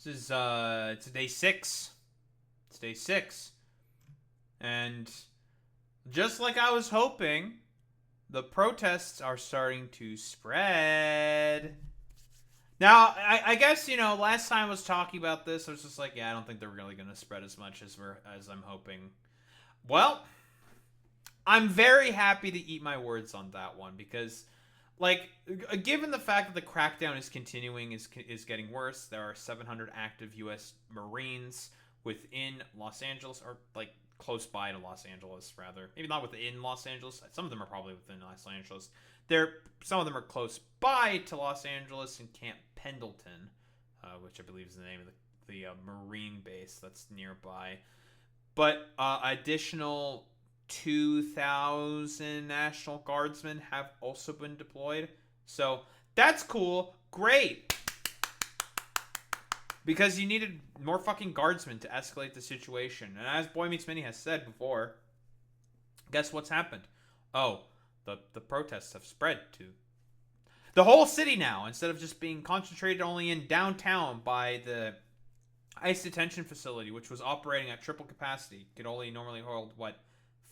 This is it's day 6. It's day 6. And just like I was hoping, the protests are starting to spread. Now, I guess, last time I was talking about this, I was just like, yeah, I don't think they're really going to spread as much as I'm hoping. Well, I'm very happy to eat my words on that one because, like, given the fact that the crackdown is continuing, is getting worse. There are 700 active U.S. Marines within Los Angeles, or like close by to Los Angeles, rather. Maybe not within Los Angeles. Some of them are probably within Los Angeles. Some of them are close by to Los Angeles in Camp Pendleton, which I believe is the name of the Marine base that's nearby. But additional 2,000 National Guardsmen have also been deployed. So that's cool. Great. Because you needed more fucking guardsmen to escalate the situation. And as Boy Meets Mini has said before, guess what's happened? Oh, the protests have spread to the whole city now, instead of just being concentrated only in downtown by the ICE detention facility, which was operating at triple capacity. Could only normally hold,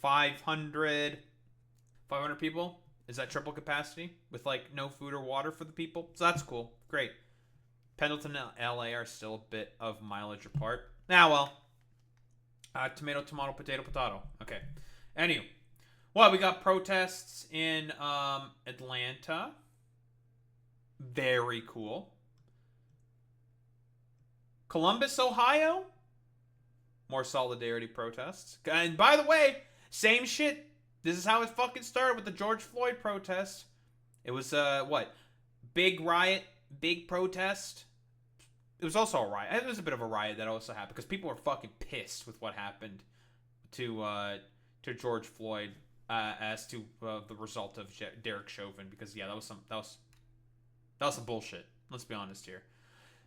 500 people? Is that triple capacity? With, no food or water for the people? So that's cool. Great. Pendleton and LA are still a bit of mileage apart. Tomato, tomato, potato, potato. Okay. Anyway. Well, we got protests in Atlanta. Very cool. Columbus, Ohio. More solidarity protests. And by the way, same shit. This is how it fucking started with the George Floyd protest. It was, big riot, big protest. It was also a riot. It was a bit of a riot that also happened because people were fucking pissed with what happened to George Floyd as to the result of Derek Chauvin, because that was some bullshit. Let's be honest here.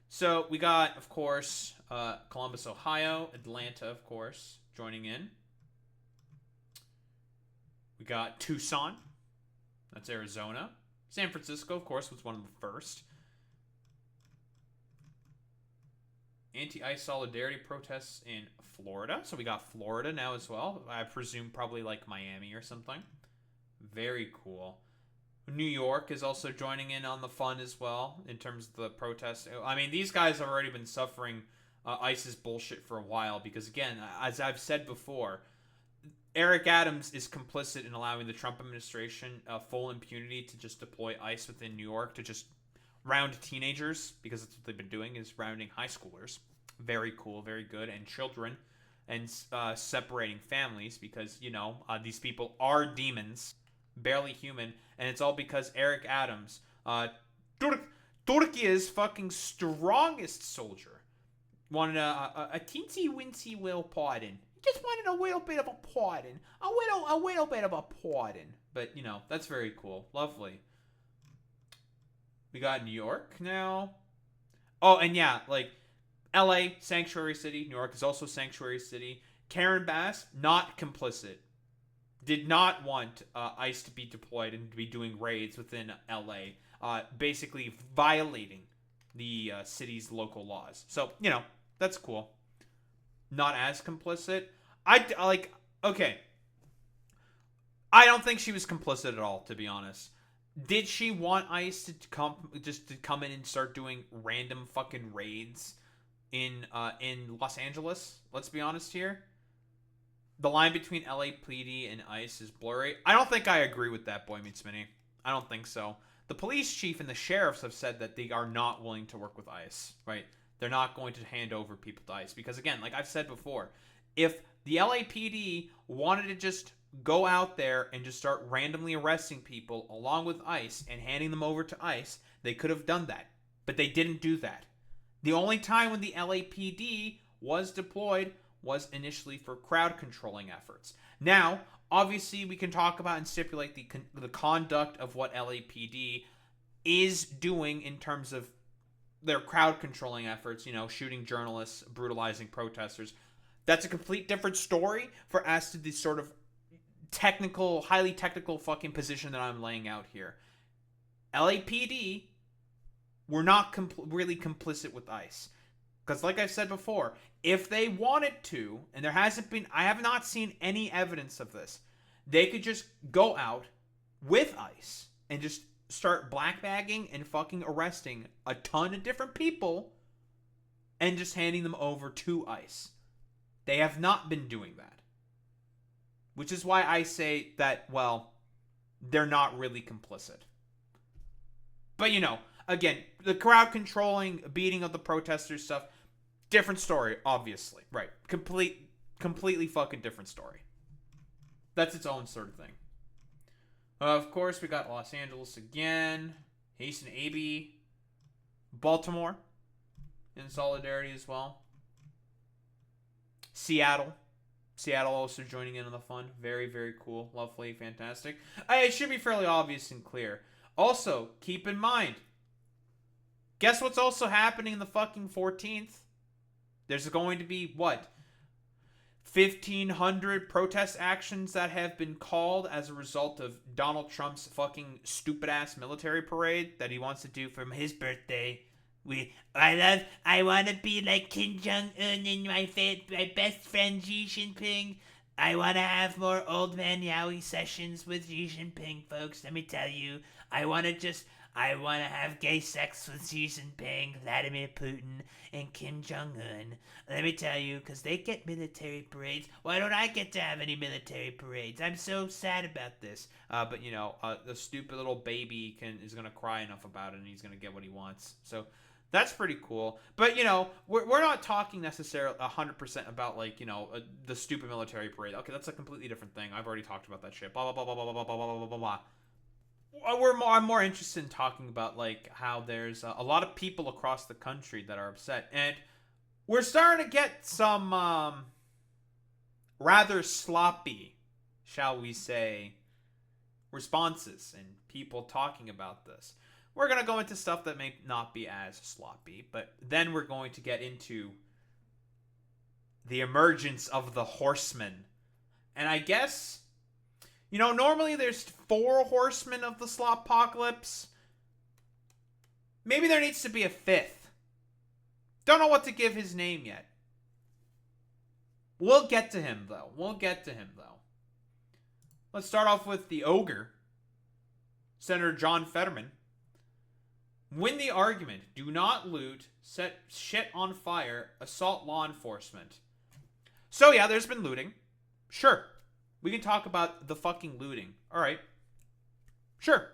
So we got, of course, Columbus, Ohio, Atlanta, of course, joining in. We got Tucson. That's Arizona. San Francisco, of course, was one of the first. Anti-ICE solidarity protests in Florida. So we got Florida now as well. I presume probably like Miami or something. Very cool. New York is also joining in on the fun as well in terms of the protests. I mean, these guys have already been suffering ICE's bullshit for a while because, again, as I've said before, Eric Adams is complicit in allowing the Trump administration full impunity to just deploy ICE within New York to just round teenagers, because that's what they've been doing, is rounding high schoolers. Very cool, very good. And children, and separating families, because, these people are demons, barely human, and it's all because Eric Adams, Turkey's fucking strongest soldier, wanted a teensy-wincy little pardon. Just wanted a little bit of a pardon. A little bit of a pardon. But, that's very cool. Lovely. We got New York now. Oh, and yeah, LA, sanctuary city. New York is also sanctuary city. Karen Bass, not complicit. Did not want ICE to be deployed and to be doing raids within LA. Basically violating the city's local laws. So, that's cool. Not as complicit. Okay. I don't think she was complicit at all, to be honest. Did she want ICE to come in and start doing random fucking raids in Los Angeles? Let's be honest here. The line between LAPD and ICE is blurry. I don't think I agree with that, Boy Meets Mini. I don't think so. The police chief and the sheriffs have said that they are not willing to work with ICE, right? They're not going to hand over people to ICE. Because, again, like I've said before, if the LAPD wanted to just go out there and just start randomly arresting people along with ICE and handing them over to ICE, they could have done that. But they didn't do that. The only time when the LAPD was deployed was initially for crowd controlling efforts. Now, obviously, we can talk about and stipulate the conduct of what LAPD is doing in terms of their crowd controlling efforts, shooting journalists, brutalizing protesters. That's a complete different story for as to the sort of highly technical fucking position that I'm laying out here. LAPD were not really complicit with ICE. Because like I've said before, if they wanted to, and I have not seen any evidence of this, they could just go out with ICE and just start blackbagging and fucking arresting a ton of different people and just handing them over to ICE. They have not been doing that. Which is why I say that, well, they're not really complicit. But, again, the crowd controlling, beating of the protesters stuff, different story, obviously. Right. Completely fucking different story. That's its own sort of thing. Of course, we got Los Angeles again. Hasanabi. Baltimore. In solidarity as well. Seattle also joining in on the fun. Very, very cool. Lovely. Fantastic. It should be fairly obvious and clear. Also, keep in mind, guess what's also happening in the fucking 14th? There's going to be, 1,500 protest actions that have been called as a result of Donald Trump's fucking stupid-ass military parade that he wants to do for his birthday. I want to be like Kim Jong-un and my best friend Xi Jinping. I want to have more old man Yowie sessions with Xi Jinping, folks. Let me tell you, I want to have gay sex with Xi Jinping, Vladimir Putin, and Kim Jong-un. Let me tell you, because they get military parades. Why don't I get to have any military parades? I'm so sad about this. But, the stupid little baby is going to cry enough about it, and he's going to get what he wants. So that's pretty cool. But, we're not talking necessarily 100% about, the stupid military parade. Okay, that's a completely different thing. I've already talked about that shit. Blah, blah, blah, blah, blah, blah, blah, blah, blah, blah. I'm more interested in talking about, how there's a lot of people across the country that are upset. And we're starting to get some, rather sloppy, shall we say, responses and people talking about this. We're going to go into stuff that may not be as sloppy, but then we're going to get into the emergence of the horsemen. And I guess, normally there's 4 horsemen of the Slopocalypse. Maybe there needs to be a 5th. Don't know what to give his name yet. We'll get to him, though. Let's start off with the ogre, Senator John Fetterman. Win the argument. Do not loot. Set shit on fire. Assault law enforcement. So, yeah, there's been looting. Sure. We can talk about the fucking looting. Alright. Sure.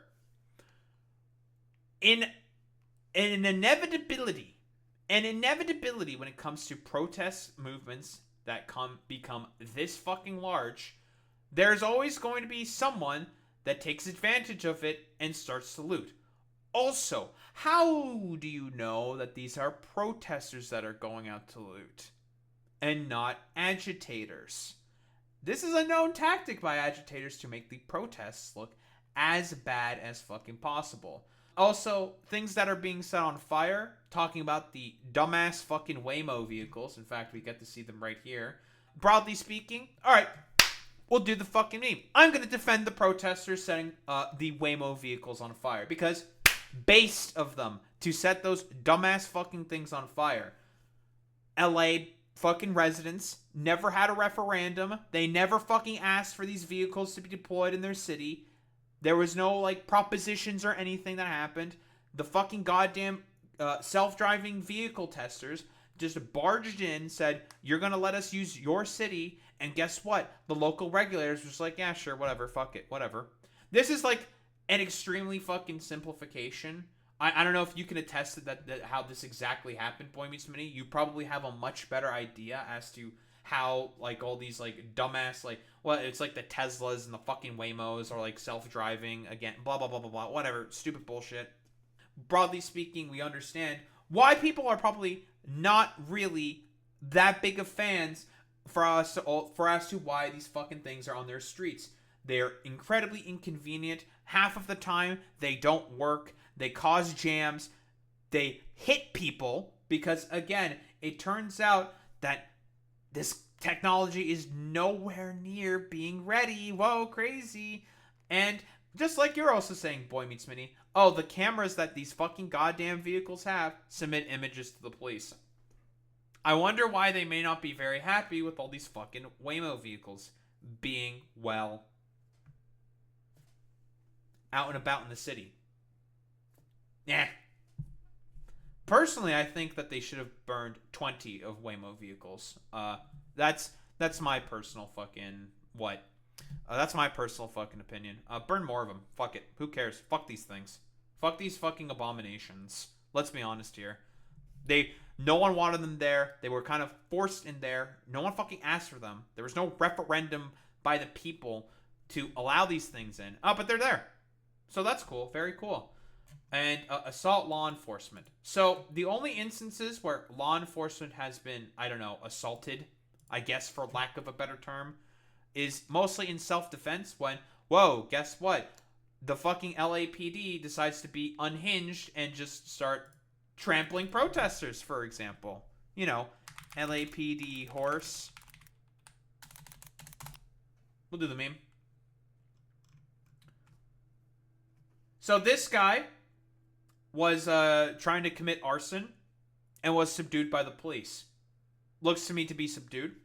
An inevitability when it comes to protest movements that become this fucking large, there's always going to be someone that takes advantage of it and starts to loot. Also, how do you know that these are protesters that are going out to loot and not agitators? This is a known tactic by agitators to make the protests look as bad as fucking possible. Also, things that are being set on fire, talking about the dumbass fucking Waymo vehicles. In fact, we get to see them right here. Broadly speaking, alright, we'll do the fucking meme. I'm going to defend the protesters setting the Waymo vehicles on fire because based of them to set those dumbass fucking things on fire. LA fucking residents never had a referendum. They never fucking asked for these vehicles to be deployed in their city. There was no, propositions or anything that happened. The fucking goddamn self-driving vehicle testers just barged in, said, you're gonna let us use your city, and guess what? The local regulators were just like, yeah, sure, whatever, fuck it, whatever. This is, an extremely fucking simplification. I don't know if you can attest to that how this exactly happened, Boy Meets Mini. You probably have a much better idea as to how, all these, dumbass, it's the Teslas and the fucking Waymos are, self-driving, again, blah, blah, blah, blah, blah, whatever, stupid bullshit. Broadly speaking, we understand why people are probably not really that big of fans for us to why these fucking things are on their streets. They're incredibly inconvenient. Half of the time, they don't work. They cause jams. They hit people because, again, it turns out that this technology is nowhere near being ready. Whoa, crazy. And just like you're also saying, Boy Meets Mini, the cameras that these fucking goddamn vehicles have submit images to the police. I wonder why they may not be very happy with all these fucking Waymo vehicles being, well, out and about in the city. Yeah. Personally, I think that they should have burned 20 of Waymo vehicles. That's my personal fucking that's my personal fucking opinion. Burn more of them. Fuck it. Who cares? Fuck these things. Fuck these fucking abominations. Let's be honest here. No one wanted them there. They were kind of forced in there. No one fucking asked for them. There was no referendum by the people to allow these things in. But they're there. So that's cool. Very cool. And assault law enforcement. So the only instances where law enforcement has been, I don't know, assaulted, I guess for lack of a better term, is mostly in self-defense when, whoa, guess what? The fucking LAPD decides to be unhinged and just start trampling protesters, for example. You know, LAPD horse. We'll do the meme. So this guy was trying to commit arson and was subdued by the police. Looks to me to be subdued.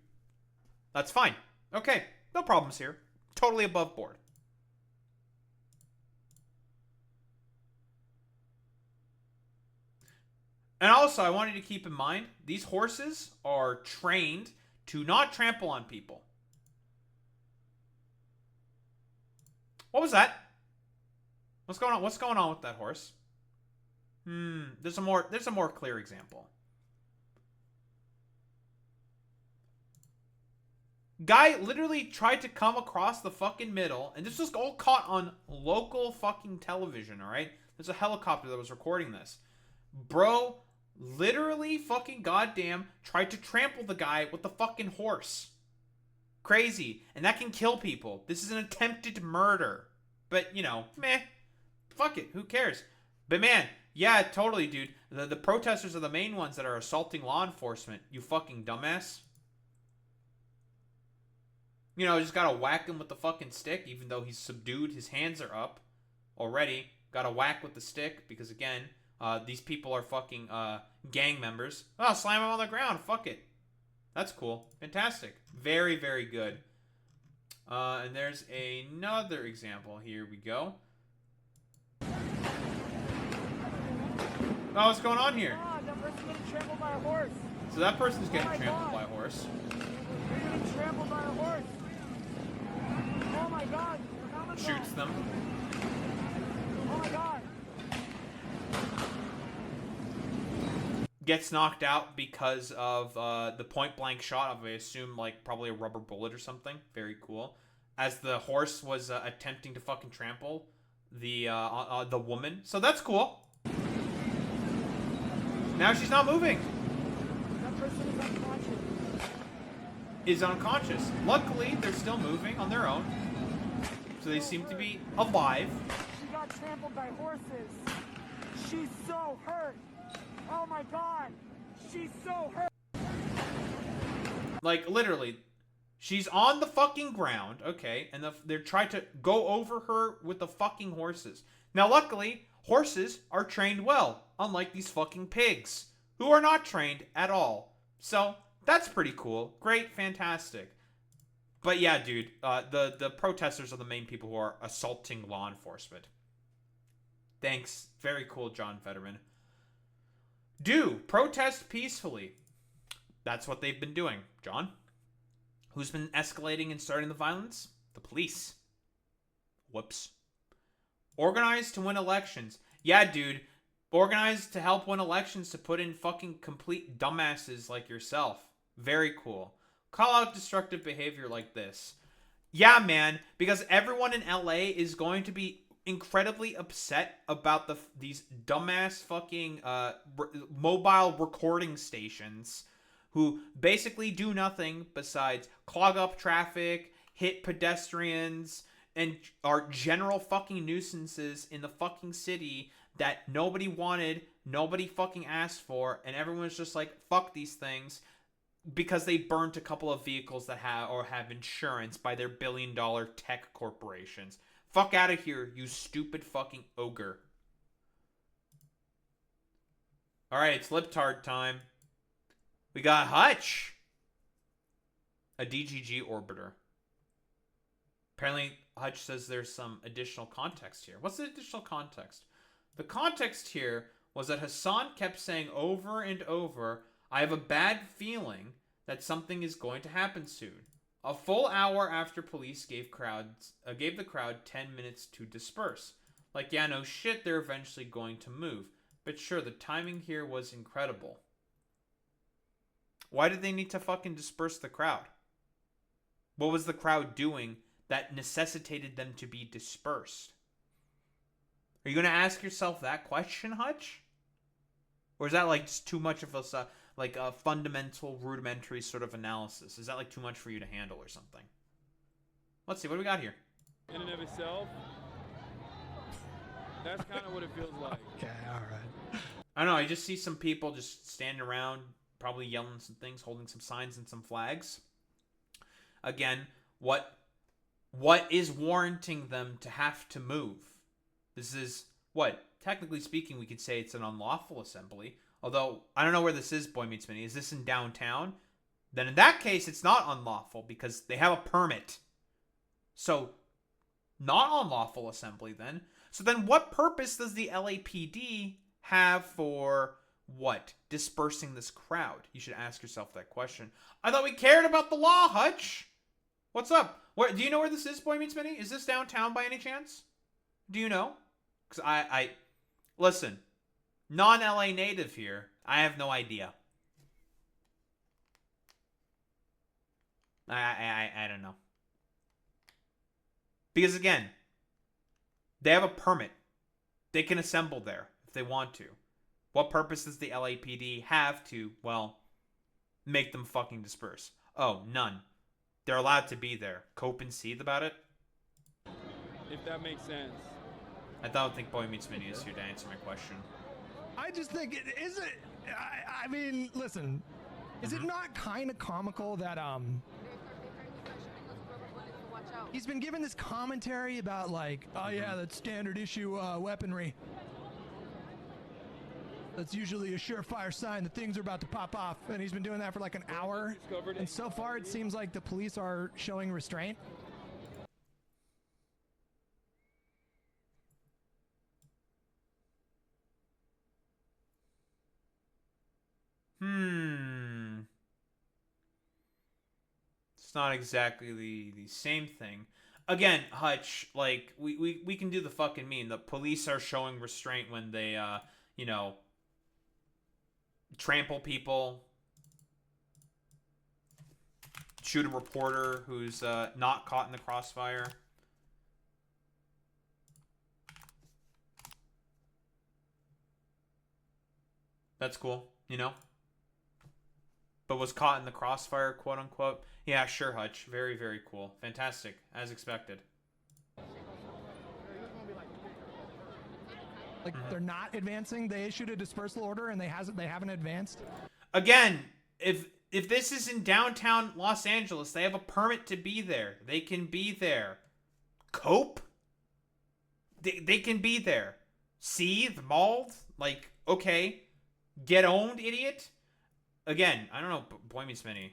That's fine. Okay, no problems here. Totally above board. And also, I wanted to keep in mind, these horses are trained to not trample on people. What was that? What's going on? What's going on with that horse? There's a more clear example. Guy literally tried to come across the fucking middle, and this was all caught on local fucking television, alright? There's a helicopter that was recording this. Bro literally fucking goddamn tried to trample the guy with the fucking horse. Crazy. And that can kill people. This is an attempted murder. But, you know, meh. Fuck it. Who cares? But man, yeah, totally, dude. The protesters are the main ones that are assaulting law enforcement. You fucking dumbass. You know, just gotta whack him with the fucking stick, even though he's subdued. His hands are up already. Gotta whack with the stick, because again, these people are fucking gang members. Oh, slam him on the ground. Fuck it. That's cool. Fantastic. Very, very good. And there's another example. Here we go. Oh, what's going on here? That person's getting trampled by a horse. So that person's getting trampled by a horse. They're getting trampled by a horse. Oh my god. Shoots them. Oh my god. Gets knocked out because of the point blank shot of, I assume, like probably a rubber bullet or something. Very cool. As the horse was attempting to fucking trample the woman. So that's cool. Now she's not moving. That person is unconscious. Is unconscious. Luckily, they're still moving on their own. So they seem to be alive. She got trampled by horses. She's so hurt. Oh my god. She's so hurt. Like, literally. She's on the fucking ground, okay? And they're trying to go over her with the fucking horses. Now, luckily, horses are trained well. Unlike these fucking pigs, who are not trained at all. So, that's pretty cool. Great, fantastic. But yeah, dude, the protesters are the main people who are assaulting law enforcement. Thanks. Very cool, John Fetterman. Do protest peacefully. That's what they've been doing. John? Who's been escalating and starting the violence? The police. Whoops. Organized to win elections. Yeah, dude. Organized to help win elections to put in fucking complete dumbasses like yourself. Very cool. Call out destructive behavior like this. Yeah, man. Because everyone in LA is going to be incredibly upset about these dumbass fucking mobile recording stations who basically do nothing besides clog up traffic, hit pedestrians, and are general fucking nuisances in the fucking city that nobody wanted, nobody fucking asked for, and everyone's just like, fuck these things, because they burnt a couple of vehicles that have insurance by their billion-dollar tech corporations. Fuck out of here, you stupid fucking ogre. Alright, it's libtard time. We got Hutch. A DGG orbiter. Apparently, Hutch says there's some additional context here. What's the additional context? The context here was that Hasan kept saying over and over, I have a bad feeling that something is going to happen soon. A full hour after police gave the crowd 10 minutes to disperse. Like, yeah, no shit, they're eventually going to move. But sure, the timing here was incredible. Why did they need to fucking disperse the crowd? What was the crowd doing that necessitated them to be dispersed? Are you going to ask yourself that question, Hutch? Or is that like just too much of a fundamental, rudimentary sort of analysis? Is that like too much for you to handle or something? Let's see, what do we got here? In and of itself, that's kind of what it feels like. Okay, alright. I don't know, I just see some people just standing around, probably yelling some things, holding some signs and some flags. Again, what is warranting them to have to move? This is, what, technically speaking, we could say it's an unlawful assembly. Although, I don't know where this is, Boy Meets Mini. Is this in downtown? Then in that case, it's not unlawful because they have a permit. So, not unlawful assembly then. So then what purpose does the LAPD have for, what, dispersing this crowd? You should ask yourself that question. I thought we cared about the law, Hutch. What's up? Where, do you know where this is, Boy Meets Mini? Is this downtown by any chance? Do you know? Because I listen, non-LA native here, I have no idea. I don't know. Because again, they have a permit. They can assemble there if they want to. What purpose does the LAPD have to, well, make them fucking disperse? Oh, none. They're allowed to be there. Cope and seethe about it? If that makes sense. I don't think Boy Meets Mini is here to answer my question. I just think, is it, I mean, listen, is it not kind of comical that, he's been given this commentary about like, oh yeah, that's standard issue weaponry. That's usually a surefire sign that things are about to pop off. And he's been doing that for like an hour. And so far it seems like the police are showing restraint. It's not exactly the same thing. Again, Hutch, like, we can do the fucking meme. The police are showing restraint when they, you know, trample people, shoot a reporter who's not caught in the crossfire. That's cool, you know? But was caught in the crossfire, quote unquote. Yeah, sure, Hutch. Very, very cool. Fantastic, as expected. Like, they're not advancing. They issued a dispersal order and they haven't advanced. Again, if this is in downtown Los Angeles, they have a permit to be there. They can be there. Cope? They can be there. Seethe? Mauled? Like, okay. Get owned, idiot? Again, I don't know if Boy Meets Mini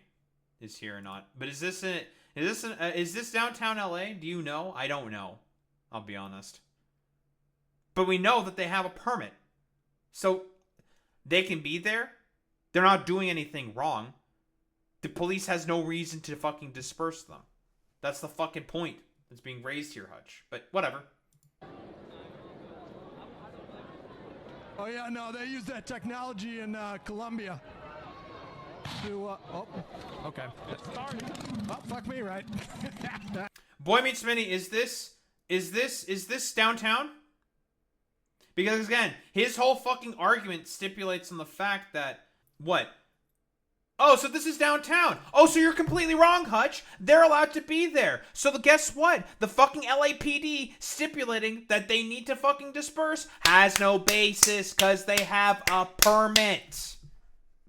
is here or not. But is this downtown LA? Do you know? I don't know. I'll be honest. But we know that they have a permit. So they can be there. They're not doing anything wrong. The police has no reason to fucking disperse them. That's the fucking point that's being raised here, Hutch. But whatever. Oh yeah, no, they use that technology in Colombia. To, oh, okay. Oh, fuck me, right? Boy Meets Mini, is this downtown? Because again, his whole fucking argument stipulates on the fact that, what? Oh, so this is downtown. Oh, so you're completely wrong, Hutch. They're allowed to be there. So guess what? The fucking LAPD stipulating that they need to fucking disperse has no basis because they have a permit.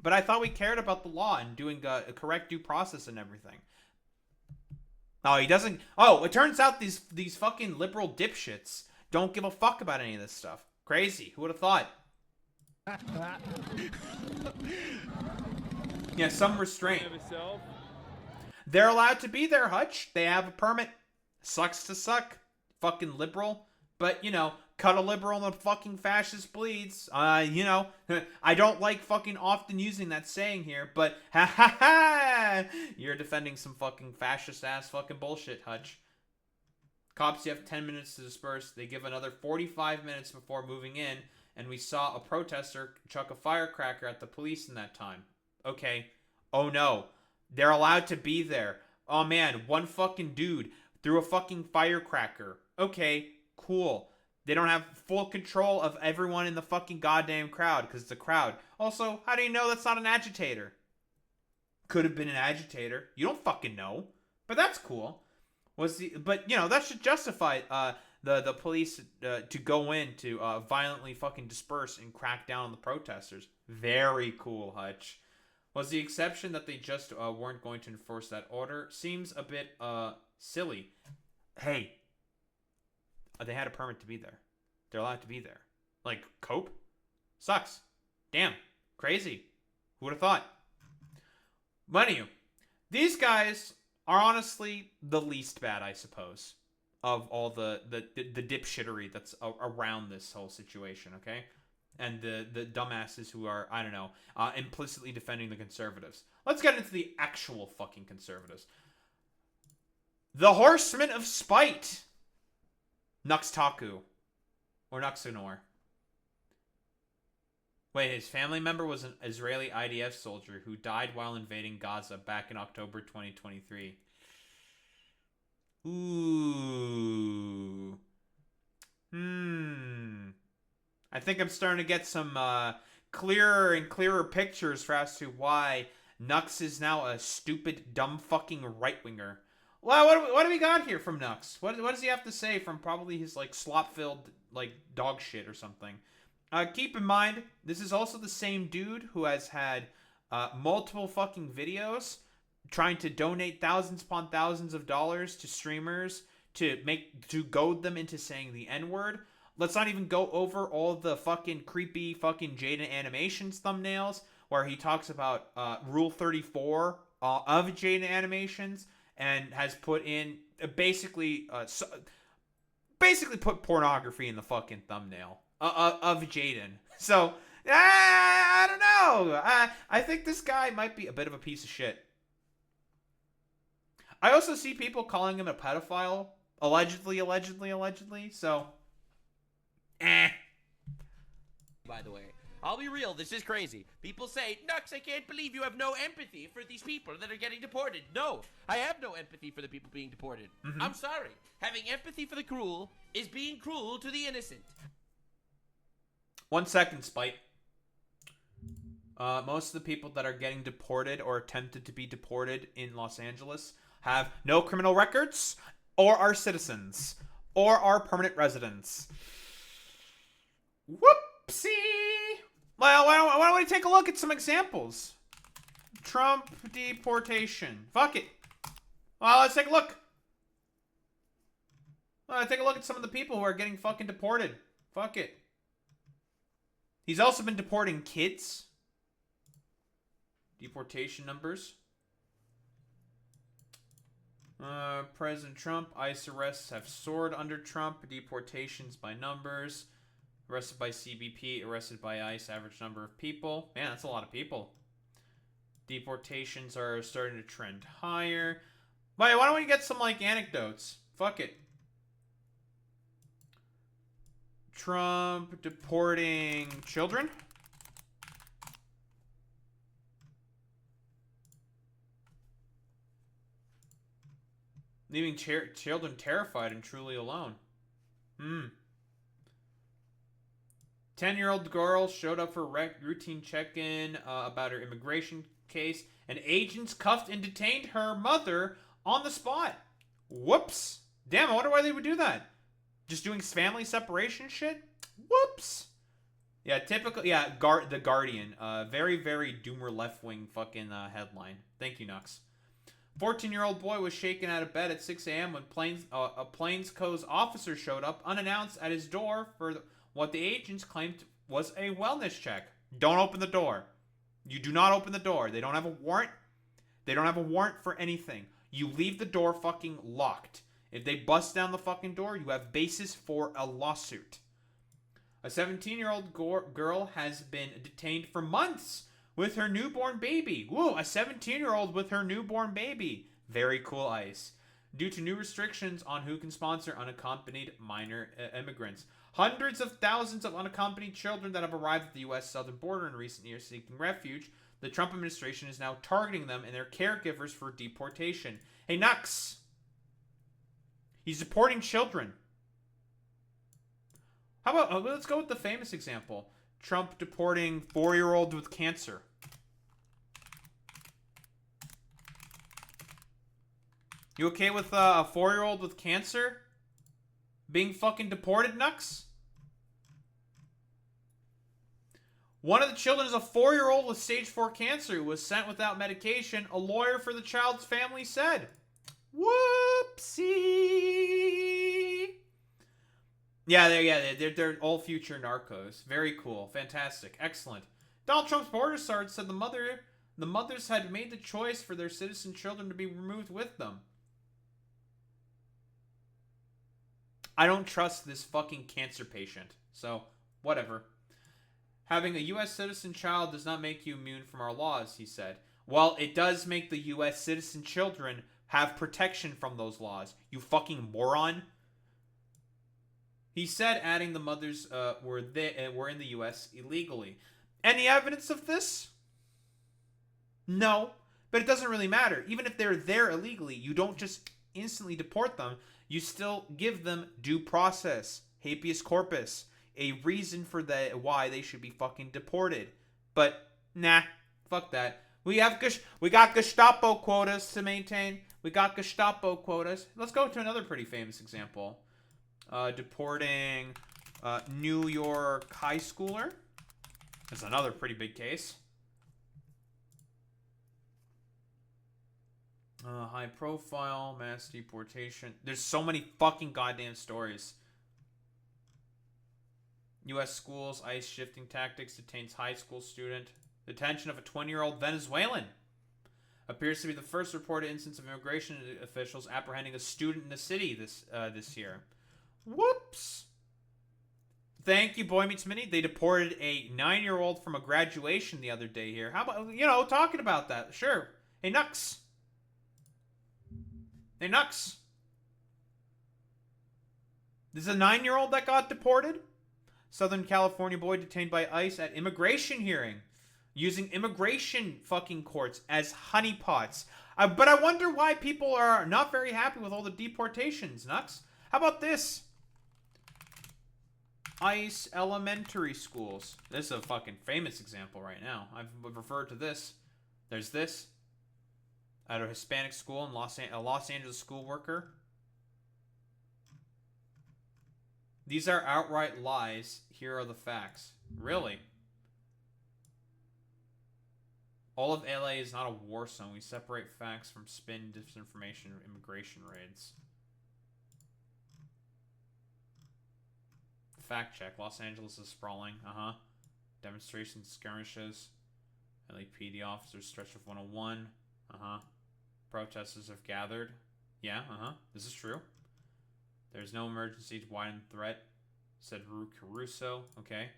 But I thought we cared about the law and doing a correct due process and everything. Oh, he doesn't. Oh, it turns out these fucking liberal dipshits don't give a fuck about any of this stuff. Crazy. Who would have thought? Yeah, some restraint. In and of itself, They're allowed to be there, Hutch. They have a permit. Sucks to suck. Fucking liberal. But, you know, cut a liberal and a fucking fascist bleeds. You know, I don't like fucking often using that saying here, but ha ha ha! You're defending some fucking fascist ass fucking bullshit, Hutch. Cops, you have 10 minutes to disperse. They give another 45 minutes before moving in, and we saw a protester chuck a firecracker at the police in that time. Okay. Oh no. They're allowed to be there. Oh man, one fucking dude threw a fucking firecracker. Okay, cool. They don't have full control of everyone in the fucking goddamn crowd because it's a crowd. Also, how do you know that's not an agitator? Could have been an agitator. You don't fucking know. But that's cool. But you know, that should justify the police to go in to violently fucking disperse and crack down on the protesters. Very cool, Hutch. Was the exception that they just weren't going to enforce that order? Seems a bit silly. Hey, they had a permit to be there. They're allowed to be there. Like, cope? Sucks. Damn. Crazy. Who would have thought? But anyway, these guys are honestly the least bad, I suppose, of all the dipshittery that's around this whole situation, okay? And the dumbasses who are, I don't know, implicitly defending the conservatives. Let's get into the actual fucking conservatives. The Horsemen of Spite. Nuxtaku. Or Nuxanor. Wait, his family member was an Israeli IDF soldier who died while invading Gaza back in October 2023. Ooh. I think I'm starting to get some clearer and clearer pictures as to why Nux is now a stupid, dumb fucking right-winger. Well, what do we got here from Nux? What does he have to say from probably his, like, slop-filled, like, dog shit or something? Keep in mind, this is also the same dude who has had multiple fucking videos trying to donate thousands upon thousands of dollars to streamers to goad them into saying the N-word. Let's not even go over all the fucking creepy fucking Jaden Animations thumbnails where he talks about Rule 34 of Jaden Animations and has put in basically put pornography in the fucking thumbnail of Jaden. So I don't know. I think this guy might be a bit of a piece of shit. I also see people calling him a pedophile, allegedly. So. By the way, I'll be real, this is crazy. People say, Nux, I can't believe you have no empathy for these people that are getting deported. No, I have no empathy for the people being deported. I'm sorry. Having empathy for the cruel is being cruel to the innocent. 1 second, Spite. Most of the people that are getting deported or attempted to be deported in Los Angeles have no criminal records, or are citizens, or are permanent residents. Whoopsie! Well, why don't we take a look at some examples? Trump deportation. Fuck it. Well, let's take a look. Let's take a look at some of the people who are getting fucking deported. Fuck it. He's also been deporting kids. Deportation numbers. President Trump. ICE arrests have soared under Trump. Deportations by numbers. Arrested by CBP, arrested by ICE, average number of people. Man, that's a lot of people. Deportations are starting to trend higher. Why don't we get some, like, anecdotes? Fuck it. Trump deporting children? Leaving children terrified and truly alone. 10-year-old girl showed up for routine check-in about her immigration case, and agents cuffed and detained her mother on the spot. Whoops. Damn, I wonder why they would do that. Just doing family separation shit? Whoops. Yeah, typical. Yeah, The Guardian. Very, very doomer left-wing fucking headline. Thank you, Nux. 14-year-old boy was shaken out of bed at 6 a.m. when a plainclothes officer showed up unannounced at his door for what the agents claimed was a wellness check. Don't open the door. You do not open the door. They don't have a warrant. They don't have a warrant for anything. You leave the door fucking locked. If they bust down the fucking door, you have basis for a lawsuit. A 17-year-old girl has been detained for months with her newborn baby. Whoa, a 17-year-old with her newborn baby. Very cool, ICE. Due to new restrictions on who can sponsor unaccompanied minor immigrants. Hundreds of thousands of unaccompanied children that have arrived at the U.S. southern border in recent years seeking refuge. The Trump administration is now targeting them and their caregivers for deportation. Hey, Nux! He's deporting children. How about, let's go with the famous example. Trump deporting 4-year-old with cancer. You okay with a 4-year-old with cancer being fucking deported, Nux? One of the children is a 4-year-old with stage 4 cancer who was sent without medication, a lawyer for the child's family said. Whoopsie. Yeah, they're all future narcos. Very cool. Fantastic. Excellent. Donald Trump's border guard said the mothers had made the choice for their citizen children to be removed with them. I don't trust this fucking cancer patient. So, whatever. Having a U.S. citizen child does not make you immune from our laws, he said. Well, it does make the U.S. citizen children have protection from those laws. You fucking moron. He said, adding the mothers were in the U.S. illegally. Any evidence of this? No, but it doesn't really matter. Even if they're there illegally, you don't just instantly deport them. You still give them due process, habeas corpus, a reason for why they should be fucking deported. But nah, fuck that. We got Gestapo quotas to maintain. We got Gestapo quotas. Let's go to another pretty famous example. Deporting New York high schooler. That's another pretty big case. High profile, mass deportation. There's so many fucking goddamn stories. U.S. schools, ICE shifting tactics, detains high school student. Detention of a 20-year-old Venezuelan. Appears to be the first reported instance of immigration officials apprehending a student in the city this year. Whoops. Thank you, Boy Meets Mini. They deported a 9-year-old from a graduation the other day here. How about, talking about that? Sure. Hey, Nux. Hey, Nux. This is a 9-year-old that got deported? Southern California boy detained by ICE at immigration hearing. Using immigration fucking courts as honeypots. But I wonder why people are not very happy with all the deportations, Nux. How about this? ICE elementary schools. This is a fucking famous example right now. I've referred to this. There's this. At a Hispanic school in a Los Angeles school worker. These are outright lies. Here are the facts. Really? All of LA is not a war zone. We separate facts from spin, disinformation, and immigration raids. Fact check. Los Angeles is sprawling. Demonstrations, skirmishes. LAPD officers stretch of 101. Protesters have gathered. Yeah, This is true. There's no emergency to widen threat, said Caruso. Okay.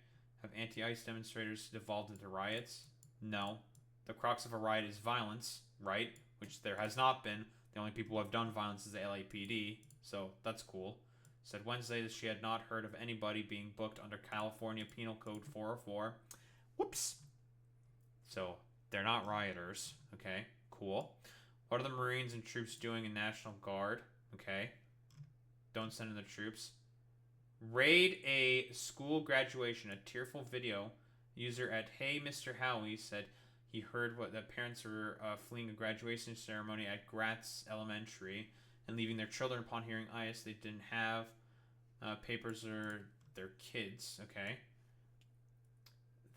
Have anti-ICE demonstrators devolved into riots? No. The crux of a riot is violence, right? Which there has not been. The only people who have done violence is the LAPD, so that's cool. Said Wednesday that she had not heard of anybody being booked under California Penal Code 404. Whoops. So, they're not rioters. Okay, cool. What are the Marines and troops doing in National Guard? Okay. Don't send in the troops. Raid a school graduation. A tearful video. User at Hey Mr. Howie said he heard that parents were fleeing a graduation ceremony at Gratz Elementary and leaving their children upon hearing ICE. They didn't have papers or their kids. Okay.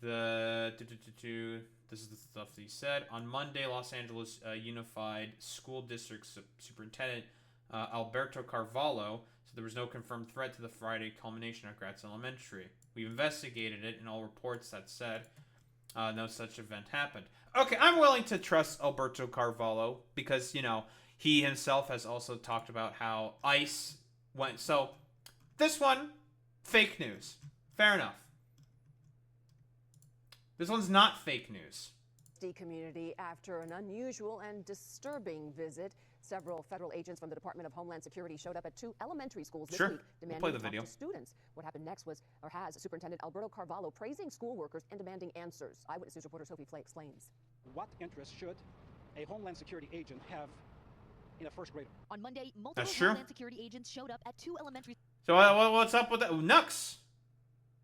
This is the stuff that he said. On Monday, Los Angeles Unified School District Superintendent Alberto Carvalho said there was no confirmed threat to the Friday culmination at Gratz Elementary. We've investigated it, and all reports that said no such event happened. Okay, I'm willing to trust Alberto Carvalho because, you know, he himself has also talked about how ICE went. So, this one, fake news. Fair enough. This one's not fake news. Community after an unusual and disturbing visit. Several federal agents from the Department of Homeland Security showed up at 2 elementary schools this week demanding play the to talk video. to students. What happened next was, or has, Superintendent Alberto Carvalho praising school workers and demanding answers. Eyewitness News reporter Sophie Flay explains. What interest should a Homeland Security agent have in a first grader? On Monday, multiple true. Homeland Security agents showed up at 2 elementary. So what's up with that? Nux!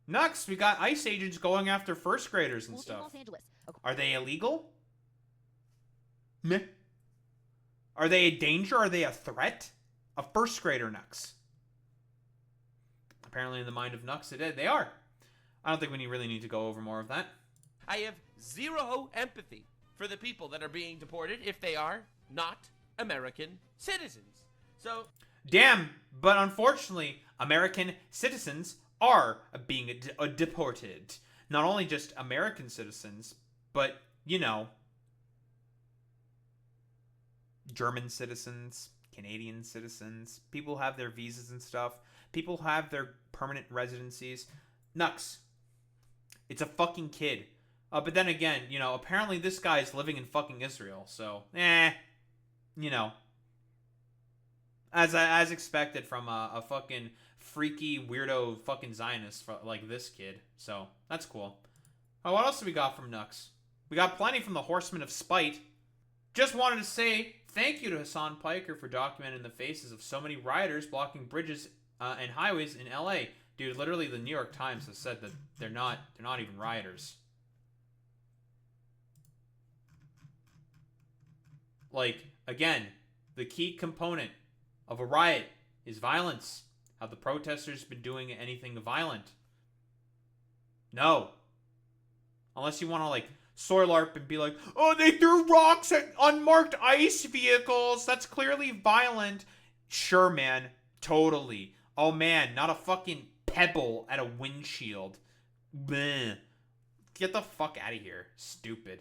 Nux, we got ICE agents going after first graders and schools in stuff. Los Angeles. Are they illegal? Meh. Are they a danger? Are they a threat? A first grader, Nux. Apparently in the mind of Nux, they are. I don't think we really need to go over more of that. I have zero empathy for the people that are being deported if they are not American citizens. So, Damn, but unfortunately, American citizens are being deported. Not only just American citizens, but, you know, German citizens, Canadian citizens, people have their visas and stuff. People have their permanent residencies. Nux. It's a fucking kid. But then again, you know, apparently this guy is living in fucking Israel, so, you know. As expected from a fucking freaky weirdo fucking Zionist like this kid. So, that's cool. Oh, what else do we got from Nux? We got plenty from the Horsemen of Spite. Just wanted to say thank you to Hasan Piker for documenting the faces of so many rioters blocking bridges and highways in LA. Dude, literally the New York Times has said that they're not even rioters. Like, again, the key component of a riot is violence. Have the protesters been doing anything violent? No. Unless you want to, like, soy LARP and be like, oh, they threw rocks at unmarked ICE vehicles. That's clearly violent. Sure, man. Totally. Oh, man. Not a fucking pebble at a windshield. Bleh. Get the fuck out of here. Stupid.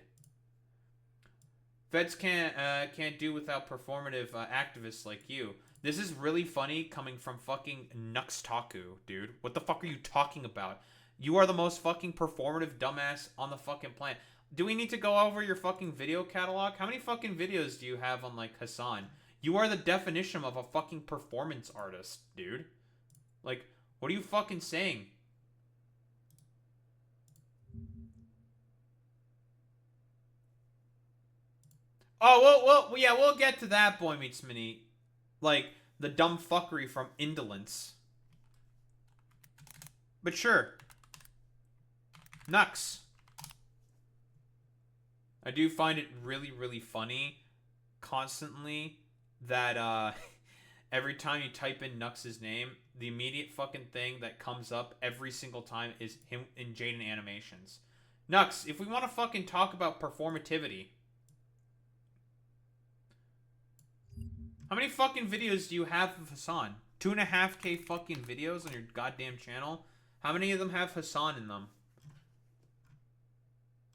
Feds can't do without performative activists like you. This is really funny coming from fucking Nuxtaku, dude. What the fuck are you talking about? You are the most fucking performative dumbass on the fucking planet. Do we need to go over your fucking video catalog? How many fucking videos do you have on, like, Hasan? You are the definition of a fucking performance artist, dude. Like, what are you fucking saying? Oh, yeah, we'll get to that, Boy Meets Minnie. Like, the dumb fuckery from Indolence. But sure. Nux. I do find it really, really funny constantly that every time you type in Nux's name, the immediate fucking thing that comes up every single time is him in Jaden animations. Nux, if we want to fucking talk about performativity, how many fucking videos do you have of Hasan? 2.5K fucking videos on your goddamn channel? How many of them have Hasan in them?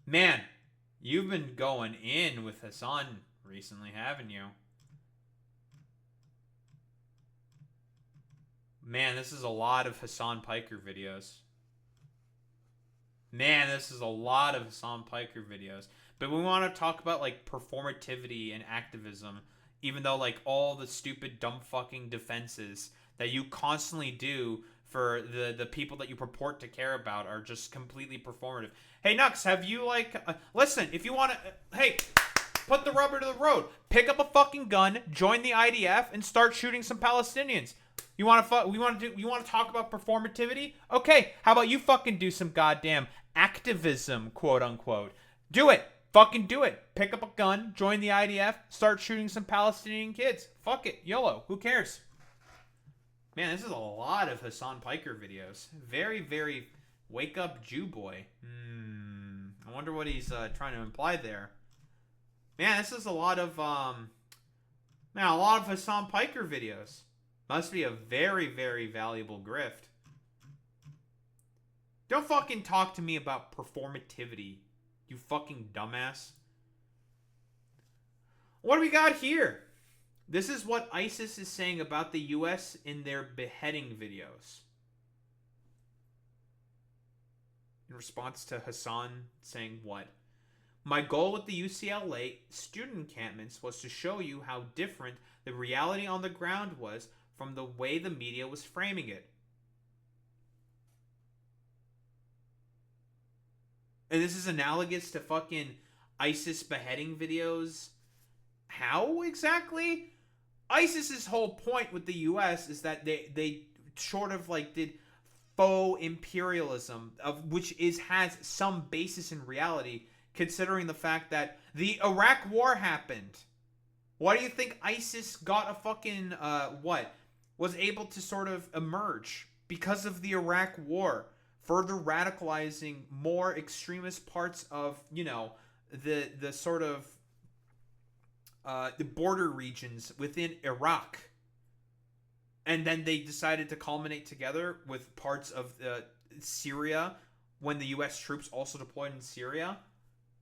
Man, you've been going in with Hasan recently, haven't you? Man, this is a lot of Hasan Piker videos. Man, this is a lot of Hasan Piker videos. But we want to talk about, like, performativity and activism. Even though, like, all the stupid, dumb fucking defenses that you constantly do for the people that you purport to care about are just completely performative. Hey, Nux, have you, like... listen, if you want to... hey, put the rubber to the road. Pick up a fucking gun, join the IDF, and start shooting some Palestinians. You want to talk about performativity? Okay, how about you fucking do some goddamn activism, quote-unquote. Do it. Fucking do it. Pick up a gun, join the IDF, start shooting some Palestinian kids. Fuck it. YOLO. Who cares? Man, this is a lot of Hasan Piker videos. Very, very wake up Jew boy. I wonder what he's trying to imply there. Man, this is a lot of Hasan Piker videos. Must be a very, very valuable grift. Don't fucking talk to me about performativity You fucking dumbass. What do we got here? This is what ISIS is saying about the US in their beheading videos. In response to Hasan saying what? My goal with the UCLA student encampments was to show you how different the reality on the ground was from the way the media was framing it. And this is analogous to fucking ISIS beheading videos. How exactly? ISIS's whole point with the US is that they sort of like did faux imperialism, of which has some basis in reality, considering the fact that the Iraq War happened. Why do you think ISIS got a fucking was able to sort of emerge? Because of the Iraq War, further radicalizing more extremist parts of, you know, the sort of the border regions within Iraq. And then they decided to culminate together with parts of Syria when the US troops also deployed in Syria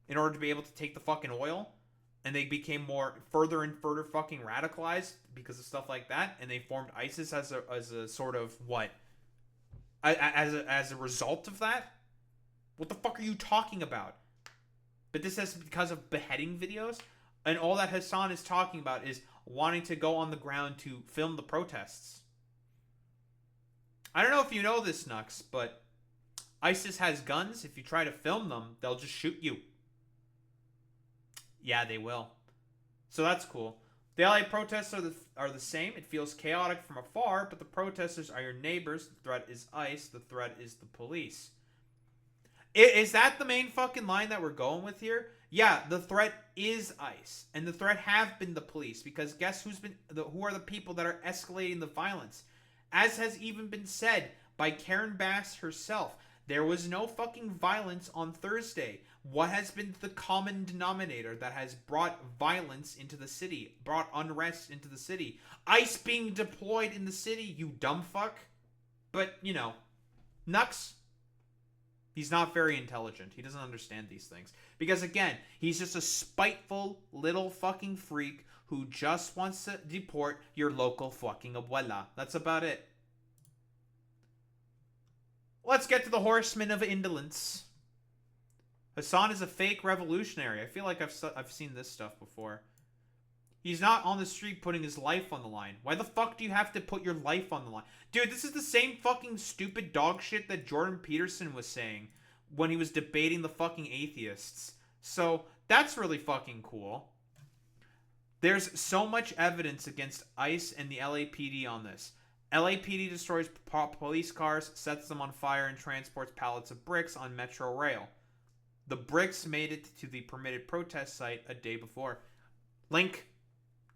in order to be able to take the fucking oil. And they became more further and further fucking radicalized because of stuff like that. And they formed ISIS as a sort of what? As a result of that? What the fuck are you talking about? But this is because of beheading videos? And all that Hasan is talking about is wanting to go on the ground to film the protests. I don't know if you know this, Nux, but ISIS has guns. If you try to film them, they'll just shoot you. Yeah, they will. So that's cool. The LA protests are the same. It feels chaotic from afar, but the protesters are your neighbors. The threat is ICE. The threat is the police. Is that the main fucking line that we're going with here? Yeah, the threat is ICE, and the threat have been the police, because guess who are the people that are escalating the violence? As has even been said by Karen Bass herself, there was no fucking violence on Thursday. What has been the common denominator that has brought violence into the city, brought unrest into the city? ICE being deployed in the city, you dumb fuck. But, you know, Nux, he's not very intelligent. He doesn't understand these things. Because, again, he's just a spiteful little fucking freak who just wants to deport your local fucking abuela. That's about it. Let's get to the Horsemen of Indolence. Hasan is a fake revolutionary. I feel like I've seen this stuff before. He's not on the street putting his life on the line. Why the fuck do you have to put your life on the line? Dude, this is the same fucking stupid dog shit that Jordan Peterson was saying when he was debating the fucking atheists. So, that's really fucking cool. There's so much evidence against ICE and the LAPD on this. LAPD destroys police cars, sets them on fire, and transports pallets of bricks on Metro Rail. The bricks made it to the permitted protest site a day before. Link.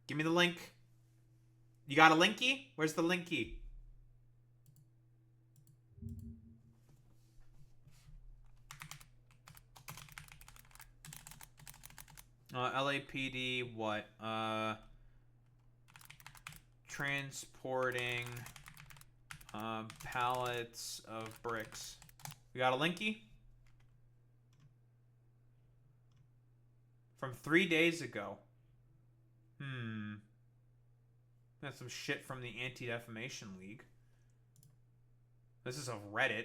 Give me the link. You got a linky? Where's the linky? LAPD, what? Transporting pallets of bricks. We got a linky? From 3 days ago. That's some shit from the Anti-Defamation League. This is a Reddit.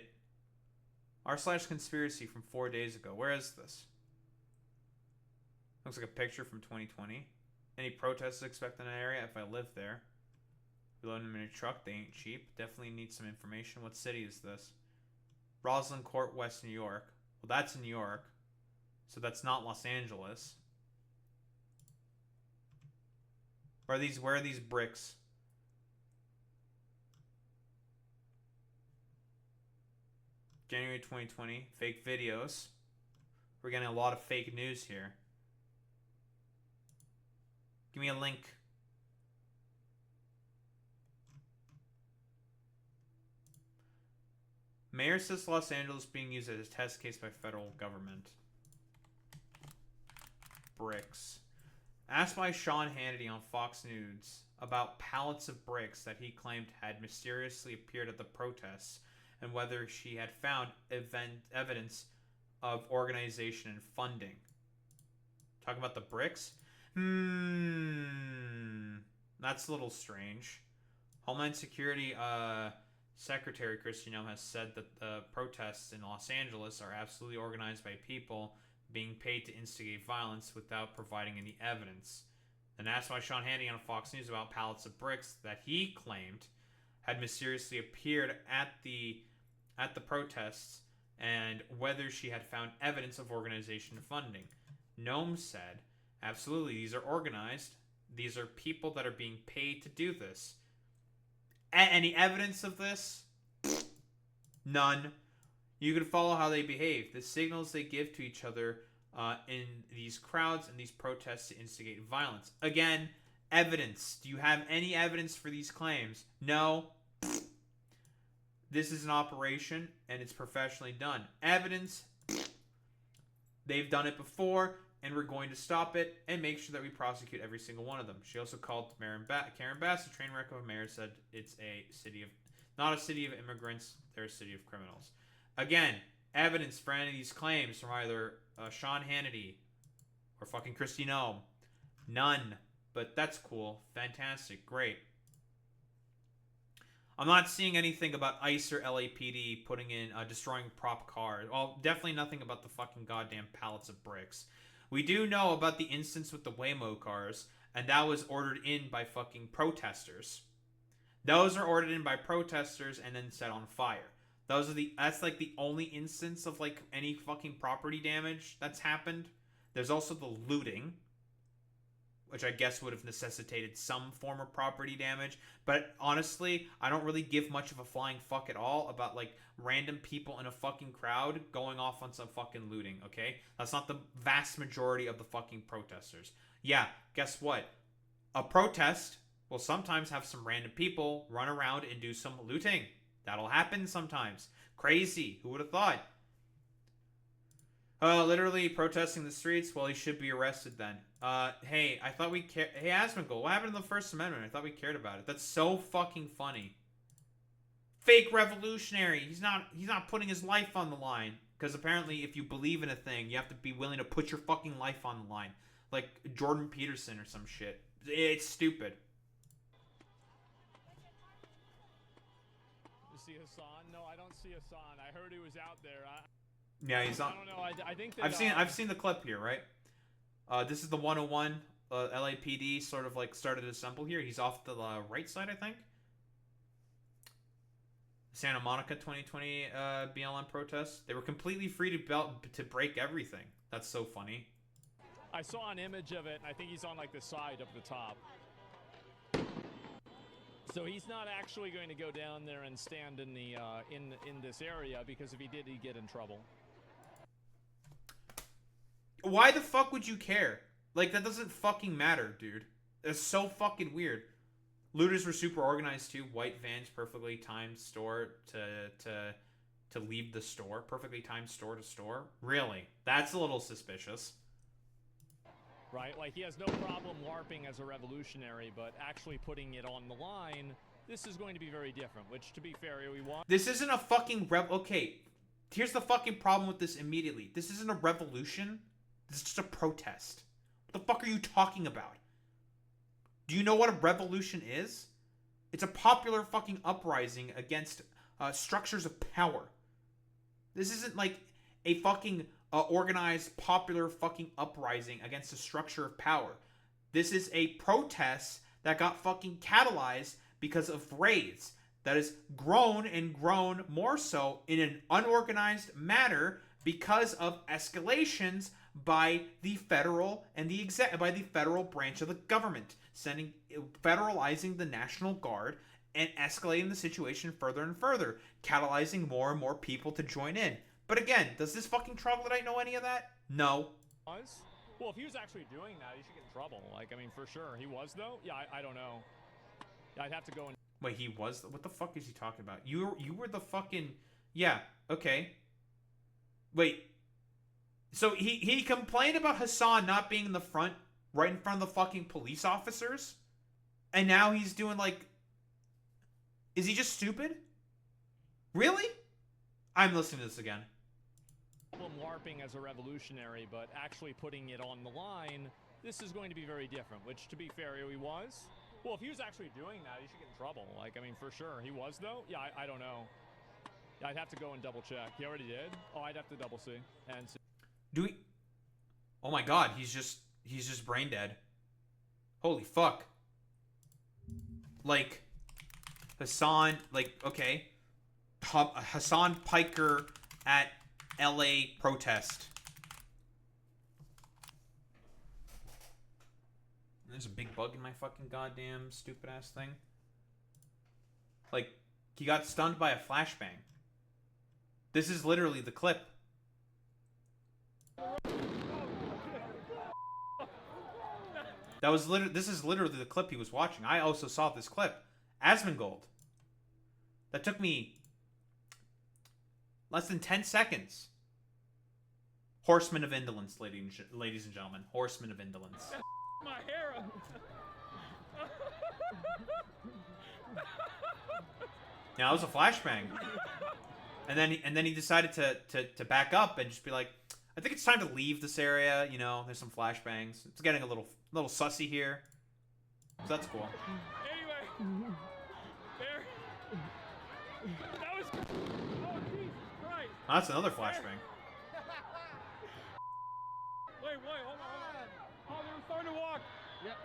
r/conspiracy from 4 days ago. Where is this? Looks like a picture from 2020. Any protests expected in an area if I live there? Reloading them in a truck. They ain't cheap. Definitely need some information. What city is this? Roslyn Court, West New York. Well, that's in New York. So that's not Los Angeles. Where are these bricks? January 2020. Fake videos. We're getting a lot of fake news here. Give me a link. Mayor says Los Angeles being used as a test case by federal government. Bricks. Asked by Sean Hannity on Fox News about pallets of bricks that he claimed had mysteriously appeared at the protests and whether she had found evidence of organization and funding. Talking about the bricks? That's a little strange. Homeland Security Secretary Kristi Noem has said that the protests in Los Angeles are absolutely organized by people being paid to instigate violence without providing any evidence. Then asked by Sean Hannity on Fox News about pallets of bricks that he claimed had mysteriously appeared at the protests and whether she had found evidence of organization and funding. Noem said, absolutely, these are organized. These are people that are being paid to do this. Any evidence of this? None. You can follow how they behave, the signals they give to each other in these crowds and these protests to instigate violence. Again, evidence. Do you have any evidence for these claims? No. This is an operation, and it's professionally done. Evidence. They've done it before, and we're going to stop it and make sure that we prosecute every single one of them. She also called Karen Bass, a train wreck of a mayor, said it's a city of, not a city of immigrants, they're a city of criminals. Again, evidence for any of these claims from either Sean Hannity or fucking Kristi Noem. None. But that's cool. Fantastic. Great. I'm not seeing anything about ICE or LAPD putting in, destroying prop cars. Well, definitely nothing about the fucking goddamn pallets of bricks. We do know about the instance with the Waymo cars, and that was ordered in by fucking protesters. Those are ordered in by protesters and then set on fire. That's like the only instance of like any fucking property damage that's happened. There's also the looting, which I guess would have necessitated some form of property damage. But honestly, I don't really give much of a flying fuck at all about like random people in a fucking crowd going off on some fucking looting, okay? That's not the vast majority of the fucking protesters. Yeah, guess what? A protest will sometimes have some random people run around and do some looting. That'll happen sometimes. Crazy. Who would have thought? Literally protesting the streets? Well, he should be arrested then. Hey, I thought we cared. Hey, Asmongold, what happened to the First Amendment? I thought we cared about it. That's so fucking funny. Fake revolutionary. He's not putting his life on the line. Because apparently, if you believe in a thing, you have to be willing to put your fucking life on the line. Like Jordan Peterson or some shit. It's stupid. See Hasan? No, I don't see Hasan. I heard he was out there. Yeah, he's on. I don't know. I think that, I've seen the clip here, right? This is the 101 LAPD sort of like started to assemble here. He's off the right side, I think. Santa Monica 2020 BLM protests. They were completely free to break everything. That's so funny. I saw an image of it, and I think he's on like the side up the top. So he's not actually going to go down there and stand in the in this area, because if he did, he'd get in trouble. Why the fuck would you care? Like, that doesn't fucking matter, dude. It's so fucking weird. Looters were super organized too. White vans, perfectly timed store to leave the store. Perfectly timed store to store. Really? That's a little suspicious. Right? Like, he has no problem LARPing as a revolutionary, but actually putting it on the line, this is going to be very different, which, to be fair, we want... This isn't a fucking okay, here's the fucking problem with this immediately. This isn't a revolution. This is just a protest. What the fuck are you talking about? Do you know what a revolution is? It's a popular fucking uprising against structures of power. This isn't like a fucking... organized, popular fucking uprising against a structure of power. This is a protest that got fucking catalyzed because of raids that has grown and grown more so in an unorganized manner because of escalations by the federal and by the federal branch of the government, federalizing the National Guard and escalating the situation further and further, catalyzing more and more people to join in. But again, does this fucking troglodyte know any of that? No. Well, if he was actually doing that, he should get in trouble. Like, I mean, for sure. He was, though? Yeah, I don't know. I'd have to go and... Wait, he was? What the fuck is he talking about? You were the fucking... Yeah, okay. Wait. So he complained about Hasan not being in the front, right in front of the fucking police officers? And now he's doing, like... Is he just stupid? Really? I'm listening to this again. problem LARPing as a revolutionary, but actually putting it on the line, this is going to be very different, which, to be fair, he was. Well, if he was actually doing that, he should get in trouble. Like, I mean, for sure. He was, though? Yeah, I don't know. Yeah, I'd have to go and double check. He already did? Oh, I'd have to double see. And see. Do we... Oh my god, he's just brain dead. Holy fuck. Like, Hasan, like, okay. Hasan Piker at LA protest. There's a big bug in my fucking goddamn stupid ass thing. Like, he got stunned by a flashbang. This is literally the clip. This is literally the clip he was watching. I also saw this clip. Asmongold. That took me less than 10 seconds. Horsemen of Indolence, ladies and gentlemen. Horsemen of Indolence. My hair. Yeah, that was a flashbang. And then he decided to back up and just be like, I think it's time to leave this area. You know, there's some flashbangs. It's getting a little sussy here. So that's cool. Anyway, there. That was. Oh, Jesus Christ. Oh, that's another flashbang. Wait, hold on. Oh, they were starting to walk. Yep.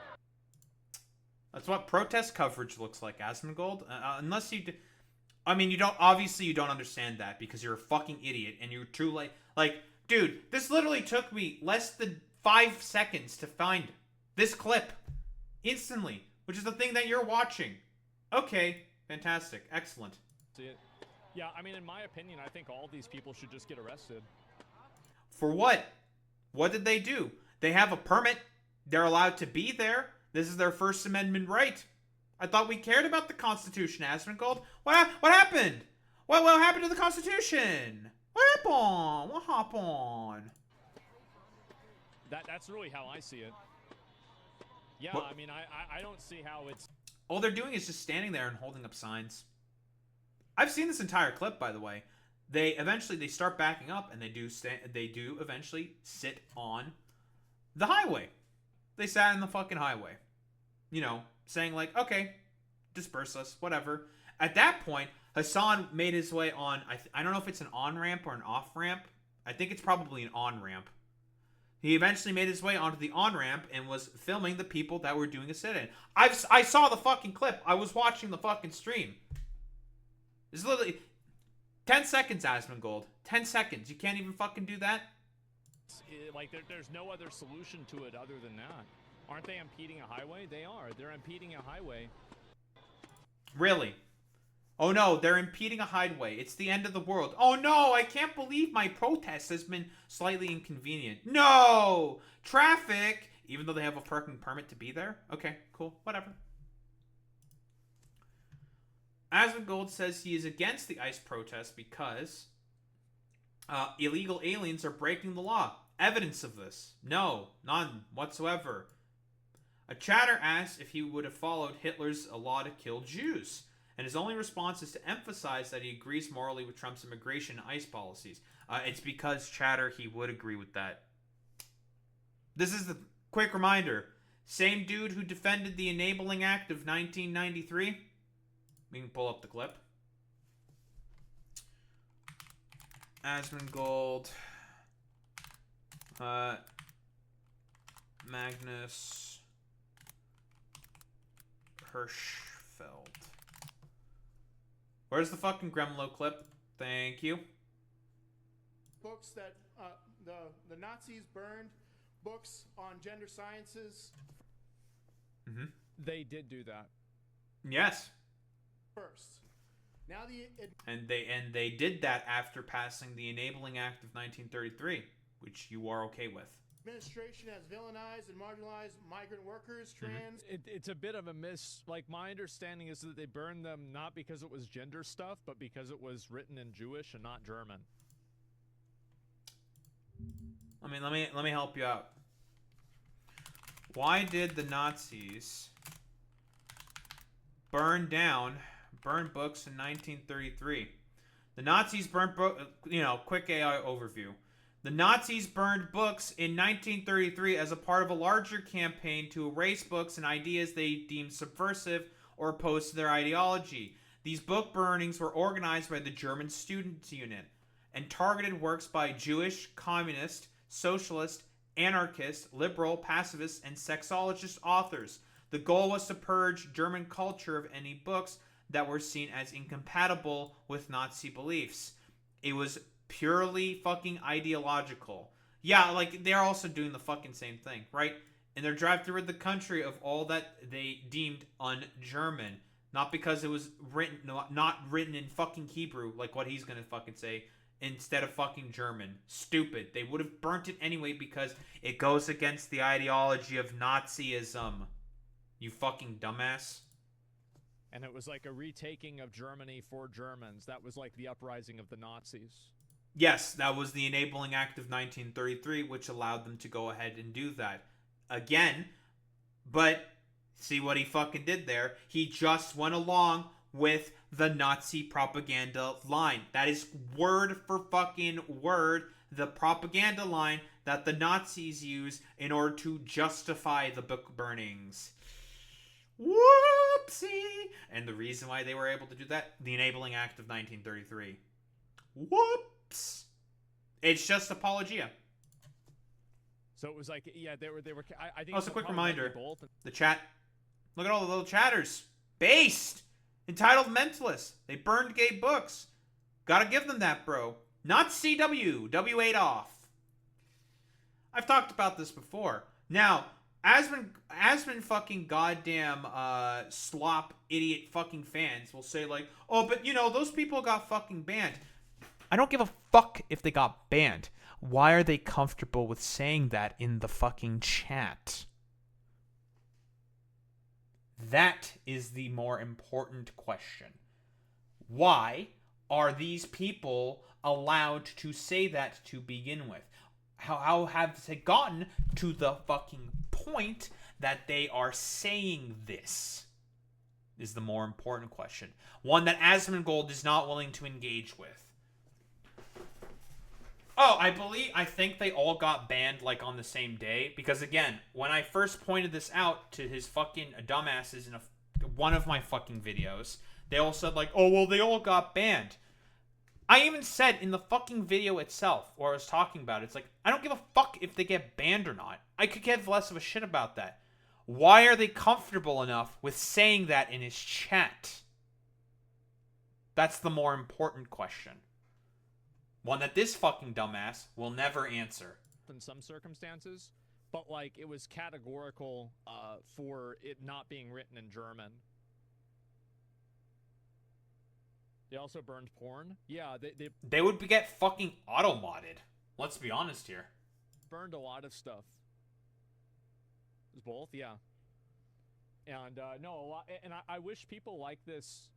That's what protest coverage looks like, Asmongold. Unless you, I mean, you don't understand that because you're a fucking idiot and you're too late. Like, dude, this literally took me less than 5 seconds to find this clip instantly, which is the thing that you're watching. Okay, fantastic, excellent. See it? Yeah, I mean, in my opinion, I think all these people should just get arrested. For what? What did they do? They have a permit. They're allowed to be there. This is their First Amendment right. I thought we cared about the Constitution, Asmongold. What happened? What happened to the Constitution? What happened? What happened? That's really how I see it. Yeah, What? I mean, I don't see how it's... All they're doing is just standing there and holding up signs. I've seen this entire clip, by the way. They start backing up and they do eventually sit on the highway. They sat in the fucking highway. You know, saying like, okay, disperse us, whatever. At that point, Hasan made his way on, I don't know if it's an on-ramp or an off-ramp. I think it's probably an on-ramp. He eventually made his way onto the on-ramp and was filming the people that were doing a sit-in. I saw the fucking clip. I was watching the fucking stream. It's literally 10 seconds, Asmongold. 10 seconds. You can't even fucking do that? Like, there's no other solution to it other than that. Aren't they impeding a highway? They are. They're impeding a highway. Really? Oh no, they're impeding a highway. It's the end of the world. Oh no, I can't believe my protest has been slightly inconvenient. No! Traffic! Even though they have a parking permit to be there? Okay, cool. Whatever. Asmongold says he is against the ICE protest because illegal aliens are breaking the law. Evidence of this? No, none whatsoever. A chatter asks if he would have followed Hitler's law to kill Jews, and his only response is to emphasize that he agrees morally with Trump's immigration and ICE policies. It's because, chatter, he would agree with that. This is the quick reminder. Same dude who defended the Enabling Act of 1993. We can pull up the clip. Asmongold. Magnus Hirschfeld. Where's the fucking Gremlo clip? Thank you. Books that the Nazis burned, books on gender sciences. Mm-hmm. They did do that. Yes. First. Now and they did that after passing the Enabling Act of 1933, which you are okay with. Administration has villainized and marginalized migrant workers, trans. It's a bit of a like, my understanding is that they burned them not because it was gender stuff, but because it was written in Jewish and not German. I mean, let me help you out. Why did the Nazis burn books in 1933? The Nazis burned quick AI overview. The Nazis burned books in 1933 as a part of a larger campaign to erase books and ideas they deemed subversive or opposed to their ideology. These book burnings were organized by the German Students' Unit and targeted works by Jewish, communist, socialist, anarchist, liberal, pacifist, and sexologist authors. The goal was to purge German culture of any books that were seen as incompatible with Nazi beliefs. It was purely fucking ideological. Yeah, like, they're also doing the fucking same thing, right? And they're driving through the country of all that they deemed un-German. Not because it was written, not written in fucking Hebrew, like what he's gonna fucking say, instead of fucking German. Stupid. They would have burnt it anyway because it goes against the ideology of Nazism. You fucking dumbass. And it was like a retaking of Germany for Germans. That was like the uprising of the Nazis. Yes, that was the Enabling Act of 1933, which allowed them to go ahead and do that. Again, but see what he fucking did there? He just went along with the Nazi propaganda line. That is word for fucking word the propaganda line that the Nazis use in order to justify the book burnings. Whoopsie! And the reason why they were able to do that? The Enabling Act of 1933. Whoops! It's just apologia. So it was like, yeah, they were. I think. Oh, it's a quick probably might be reminder. both. The chat. Look at all the little chatters. Based! Entitled Mentalists. They burned gay books. Gotta give them that, bro. Not CW. W8 off. I've talked about this before. Now, Asmon fucking goddamn slop idiot fucking fans will say like, oh, but you know, those people got fucking banned. I don't give a fuck if they got banned. Why are they comfortable with saying that in the fucking chat? That is the more important question. Why are these people allowed to say that to begin with? How have they gotten to the fucking point that they are saying this? Is the more important question. One that Asmongold is not willing to engage with. Oh, I think they all got banned, like, on the same day. Because, again, when I first pointed this out to his fucking dumbasses in one of my fucking videos, they all said, like, oh, well, they all got banned. I even said in the fucking video itself, where I was talking about it, it's like, I don't give a fuck if they get banned or not. I could give less of a shit about that. Why are they comfortable enough with saying that in his chat? That's the more important question. One that this fucking dumbass will never answer. In some circumstances, but like it was categorical for it not being written in German. They also burned porn. Yeah, they would get fucking auto-modded. Let's be honest here. Burned a lot of stuff. It was both, yeah. And no, a lot. And I wish people like this.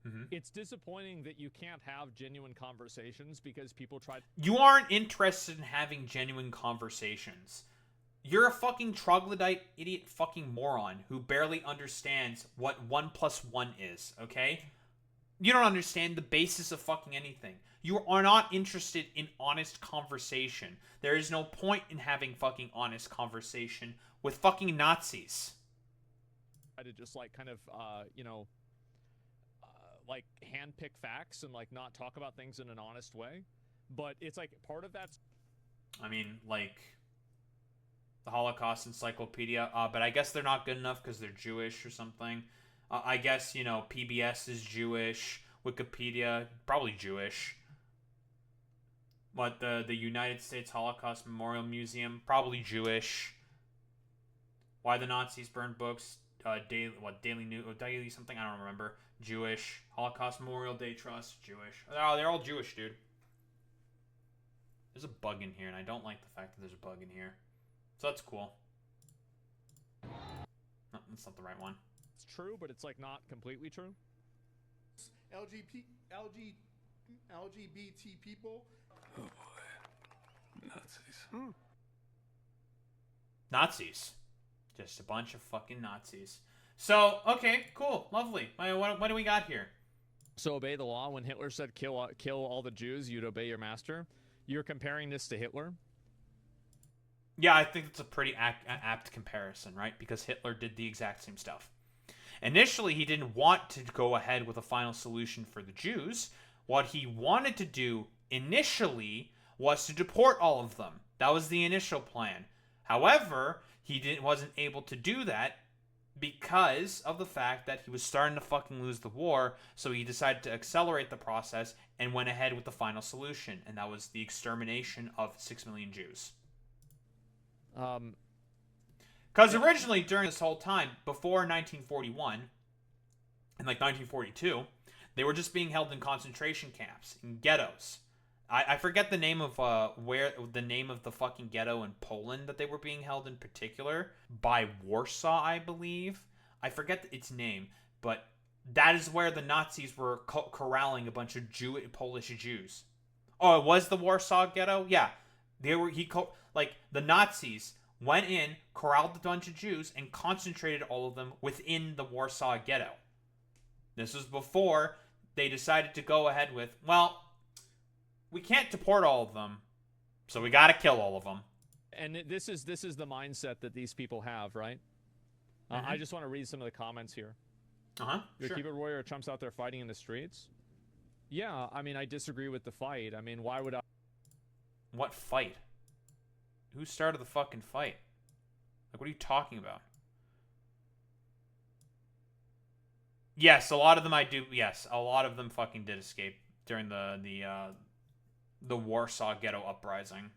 Mm-hmm. It's disappointing that you can't have genuine conversations because people try. You aren't interested in having genuine conversations. You're a fucking troglodyte, idiot fucking moron who barely understands what 1 + 1 is, okay? You don't understand the basis of fucking anything. You are not interested in honest conversation. There is no point in having fucking honest conversation with fucking Nazis. I to just like kind of, you know, like handpick facts and like not talk about things in an honest way. But it's like part of that's. I mean, like the Holocaust Encyclopedia, but I guess they're not good enough because they're Jewish or something. I guess, you know, PBS is Jewish. Wikipedia, probably Jewish. What, the United States Holocaust Memorial Museum, probably Jewish. Why the Nazis burned books, Daily News, Daily something, I don't remember. Jewish. Holocaust Memorial Day Trust, Jewish. Oh, they're all Jewish, dude. There's a bug in here, and I don't like the fact that there's a bug in here. So that's cool. No, that's not the right one. It's true, but it's like not completely true. LGBT people. Oh boy, Nazis. Nazis, just a bunch of fucking Nazis. So okay, cool, lovely. What do we got here? So obey the law. When Hitler said kill all the Jews, you'd obey your master. You're comparing this to Hitler? Yeah, I think it's a pretty apt comparison, right? Because Hitler did the exact same stuff. Initially, he didn't want to go ahead with a final solution for the Jews. What he wanted to do initially was to deport all of them. That was the initial plan. However, he wasn't able to do that because of the fact that he was starting to fucking lose the war, so he decided to accelerate the process and went ahead with the final solution, and that was the extermination of 6 million Jews. Because originally, during this whole time, before 1941, and like 1942, they were just being held in concentration camps, in ghettos. I forget the name of the fucking ghetto in Poland that they were being held in particular, by Warsaw, I believe. I forget its name, but that is where the Nazis were corralling a bunch of Polish Jews. Oh, it was the Warsaw ghetto? Yeah. The Nazis went in, corralled a bunch of Jews, and concentrated all of them within the Warsaw ghetto. This was before they decided to go ahead with, well, we can't deport all of them, so we gotta kill all of them. And this is the mindset that these people have, right? I just want to read some of the comments here. Your keyboard warrior, Trump's out there fighting in the streets. Yeah, I mean, I disagree with the fight. I mean, why would I? What fight? Who started the fucking fight? Like, what are you talking about? Yes, a lot of them Yes, a lot of them fucking did escape during the Warsaw ghetto uprising.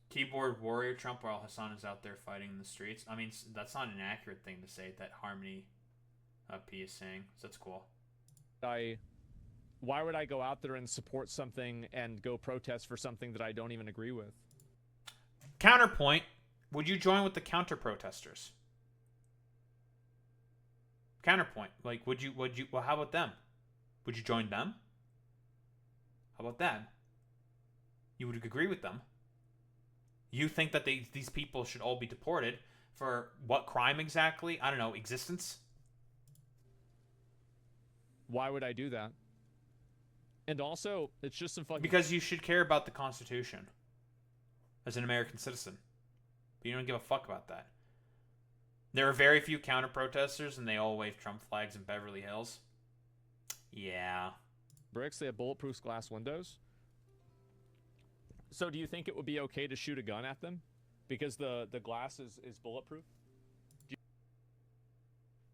Keyboard warrior Trump while Hasan is out there fighting in the streets. I mean, that's not an accurate thing to say that Harmony P is saying. So that's cool. Why would I go out there and support something and go protest for something that I don't even agree with? Counterpoint, would you join with the counter-protesters? Counterpoint, like, well, how about them? Would you join them? How about that? You would agree with them. You think that these people should all be deported for what crime exactly? I don't know, existence? Why would I do that? And also, it's just some fucking... Because you should care about the Constitution as an American citizen. But you don't give a fuck about that. There are very few counter-protesters, and they all wave Trump flags in Beverly Hills. Yeah. Bricks, they have bulletproof glass windows. So do you think it would be okay to shoot a gun at them? Because the glass is bulletproof?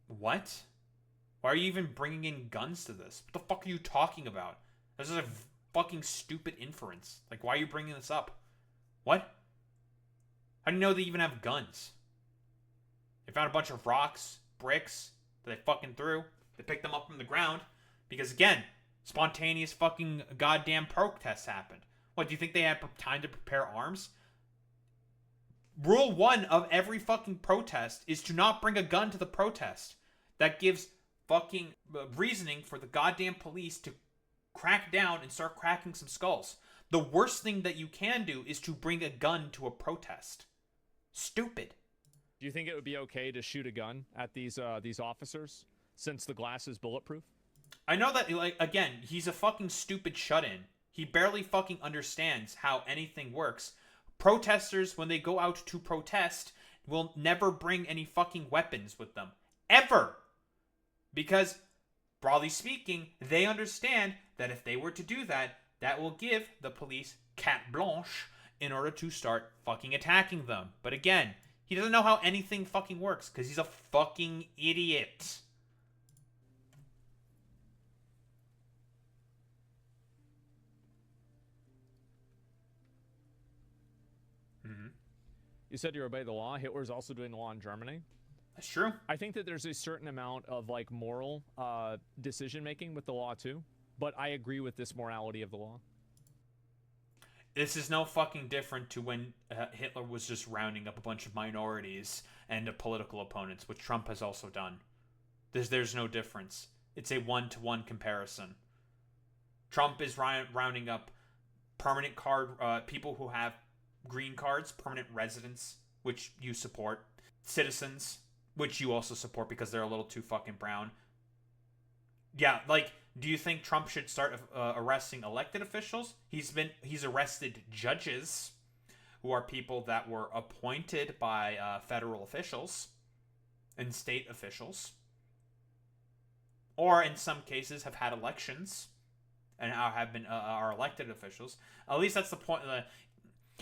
What? Why are you even bringing in guns to this? What the fuck are you talking about? This is a fucking stupid inference. Like, why are you bringing this up? What? How do you know they even have guns? They found a bunch of rocks, bricks, that they fucking threw. They picked them up from the ground. Because, again, spontaneous fucking goddamn protests happened. What, do you think they had time to prepare arms? Rule 1 of every fucking protest is to not bring a gun to the protest. That gives fucking reasoning for the goddamn police to crack down and start cracking some skulls. The worst thing that you can do is to bring a gun to a protest. Stupid. Do you think it would be okay to shoot a gun at these officers since the glass is bulletproof? I know that, like, again, he's a fucking stupid shut-in. He barely fucking understands how anything works. Protesters, when they go out to protest, will never bring any fucking weapons with them. Ever! Because, broadly speaking, they understand that if they were to do that, that will give the police carte blanche in order to start fucking attacking them. But again, he doesn't know how anything fucking works, because he's a fucking idiot. You said you obey the law. Hitler's also doing the law in Germany. That's true. I think that there's a certain amount of like moral decision making with the law too, but I agree with this morality of the law. This is no fucking different to when Hitler was just rounding up a bunch of minorities and political opponents, which Trump has also done. There's no difference. It's a one-to-one comparison. Trump is rounding up permanent people who have green cards, permanent residents, which you support, citizens, which you also support because they're a little too fucking brown. Yeah, like, Do you think Trump should start arresting elected officials? He's arrested judges, who are people that were appointed by federal officials and state officials, or in some cases have had elections and have been are elected officials. At least that's the point.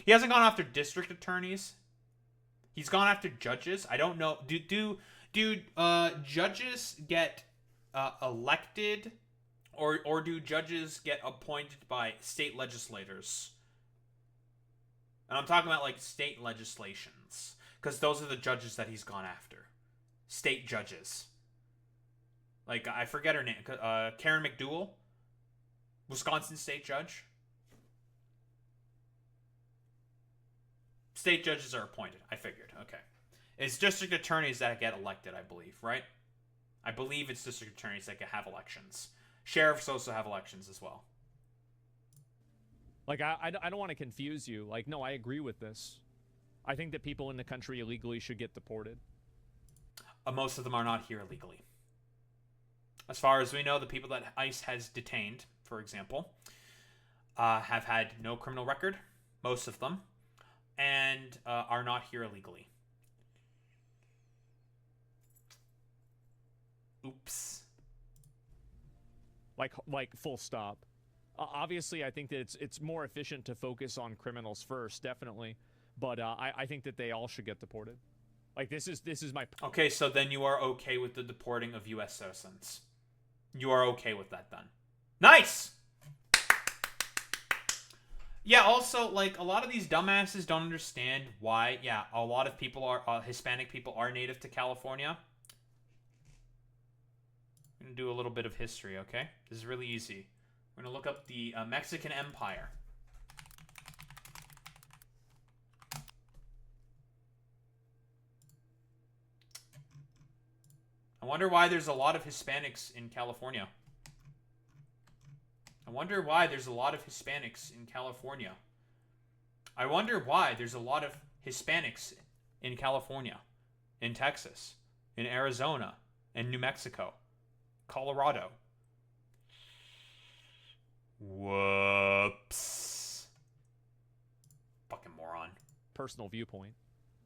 He hasn't gone after district attorneys. He's gone after judges. I don't know. Do judges get elected, or do judges get appointed by state legislators? And I'm talking about like state legislations, because those are the judges that he's gone after. State judges. Like, I forget her name. Karen McDougal, Wisconsin state judge. State judges are appointed. I figured. Okay. It's district attorneys that get elected, I believe, right? I believe it's district attorneys that have elections. Sheriffs also have elections as well. Like, I don't want to confuse you. Like, no, I agree with this. I think that people in the country illegally should get deported. Most of them are not here illegally. As far as we know, the people that ICE has detained, for example, have had no criminal record, most of them, and are not here illegally. Oops. Like full stop. Obviously, I think that it's more efficient to focus on criminals first, definitely. But I think that they all should get deported. Like, this is my... Okay, so then you are okay with the deporting of U.S. citizens. You are okay with that then. Nice! Yeah, also, like, a lot of these dumbasses don't understand why, yeah, a lot of people are, Hispanic people are native to California. I'm going to do a little bit of history, okay? This is really easy. We're going to look up the Mexican Empire. I wonder why there's a lot of Hispanics in California. I wonder why there's a lot of Hispanics in California. I wonder why there's a lot of Hispanics in California, in Texas, in Arizona, in New Mexico, Colorado. Whoops. Fucking moron. Personal viewpoint.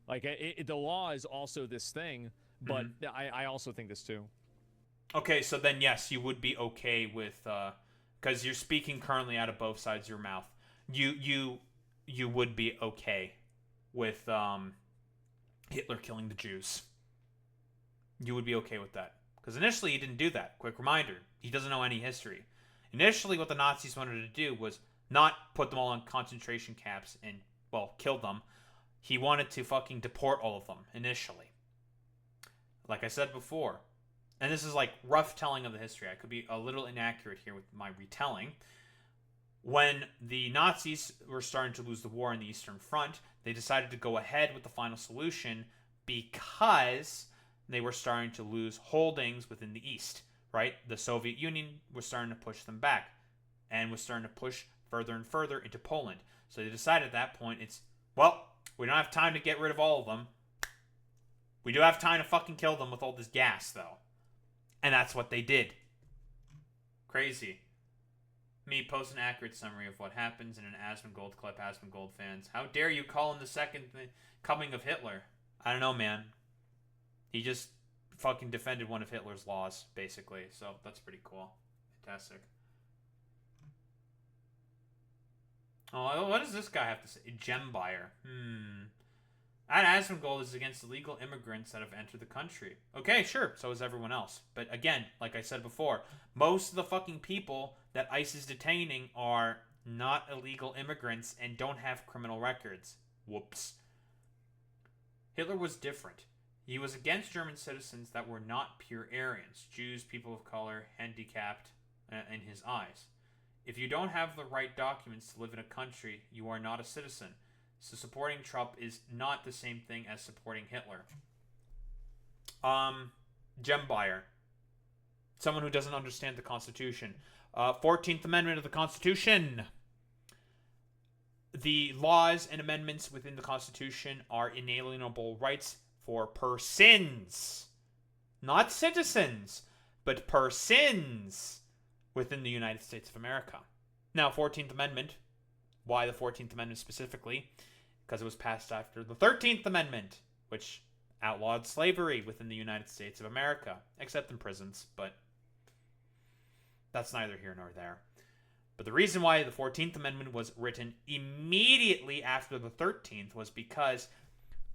Like, the law is also this thing, but I also think this too. Okay, so then yes, you would be okay with, because you're speaking currently out of both sides of your mouth. You would be okay with Hitler killing the Jews. You would be okay with that. Because initially he didn't do that. Quick reminder, he doesn't know any history. Initially what the Nazis wanted to do was not put them all in concentration camps and, well, kill them. He wanted to fucking deport all of them, initially. Like I said before. And this is like rough telling of the history. I could be a little inaccurate here with my retelling. When the Nazis were starting to lose the war on the Eastern Front, they decided to go ahead with the final solution because they were starting to lose holdings within the East, right? The Soviet Union was starting to push them back and was starting to push further and further into Poland. So they decided at that point, well, we don't have time to get rid of all of them. We do have time to fucking kill them with all this gas, though. And that's what they did. Crazy. Me post an accurate summary of what happens in an Asmongold clip, Asmongold fans. How dare you call him the second coming of Hitler? I don't know, man. He just fucking defended one of Hitler's laws, basically. So that's pretty cool. Fantastic. Oh, what does this guy have to say? Gem buyer. That Asmongold is against illegal immigrants that have entered the country. Okay, sure. So is everyone else. But again, like I said before, most of the fucking people that ICE is detaining are not illegal immigrants and don't have criminal records. Whoops. Hitler was different. He was against German citizens that were not pure Aryans, Jews, people of color, handicapped in his eyes. If you don't have the right documents to live in a country, you are not a citizen. So supporting Trump is not the same thing as supporting Hitler. Gem buyer. Someone who doesn't understand the Constitution. 14th Amendment of the Constitution. The laws and amendments within the Constitution are inalienable rights for persons. Not citizens, but persons. within the United States of America. Now, 14th Amendment. Why the 14th Amendment specifically? Because it was passed after the 13th Amendment, which outlawed slavery within the United States of America, except in prisons, but that's neither here nor there. But the reason why the 14th Amendment was written immediately after the 13th was because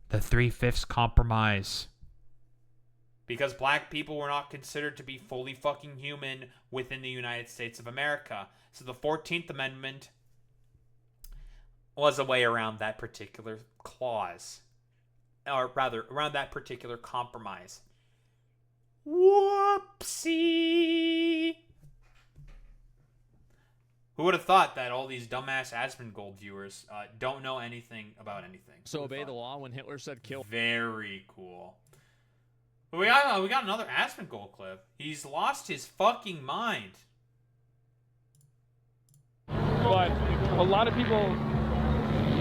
the 3/5 compromise. Because black people were not considered to be fully fucking human within the United States of America. So the 14th Amendment was a way around that particular clause. Or rather, around that particular compromise. Whoopsie! Who would have thought that all these dumbass Asmongold viewers don't know anything about anything? So obey the law when Hitler said kill. Very cool. But we got another Asmongold clip. He's lost his fucking mind. But a lot of people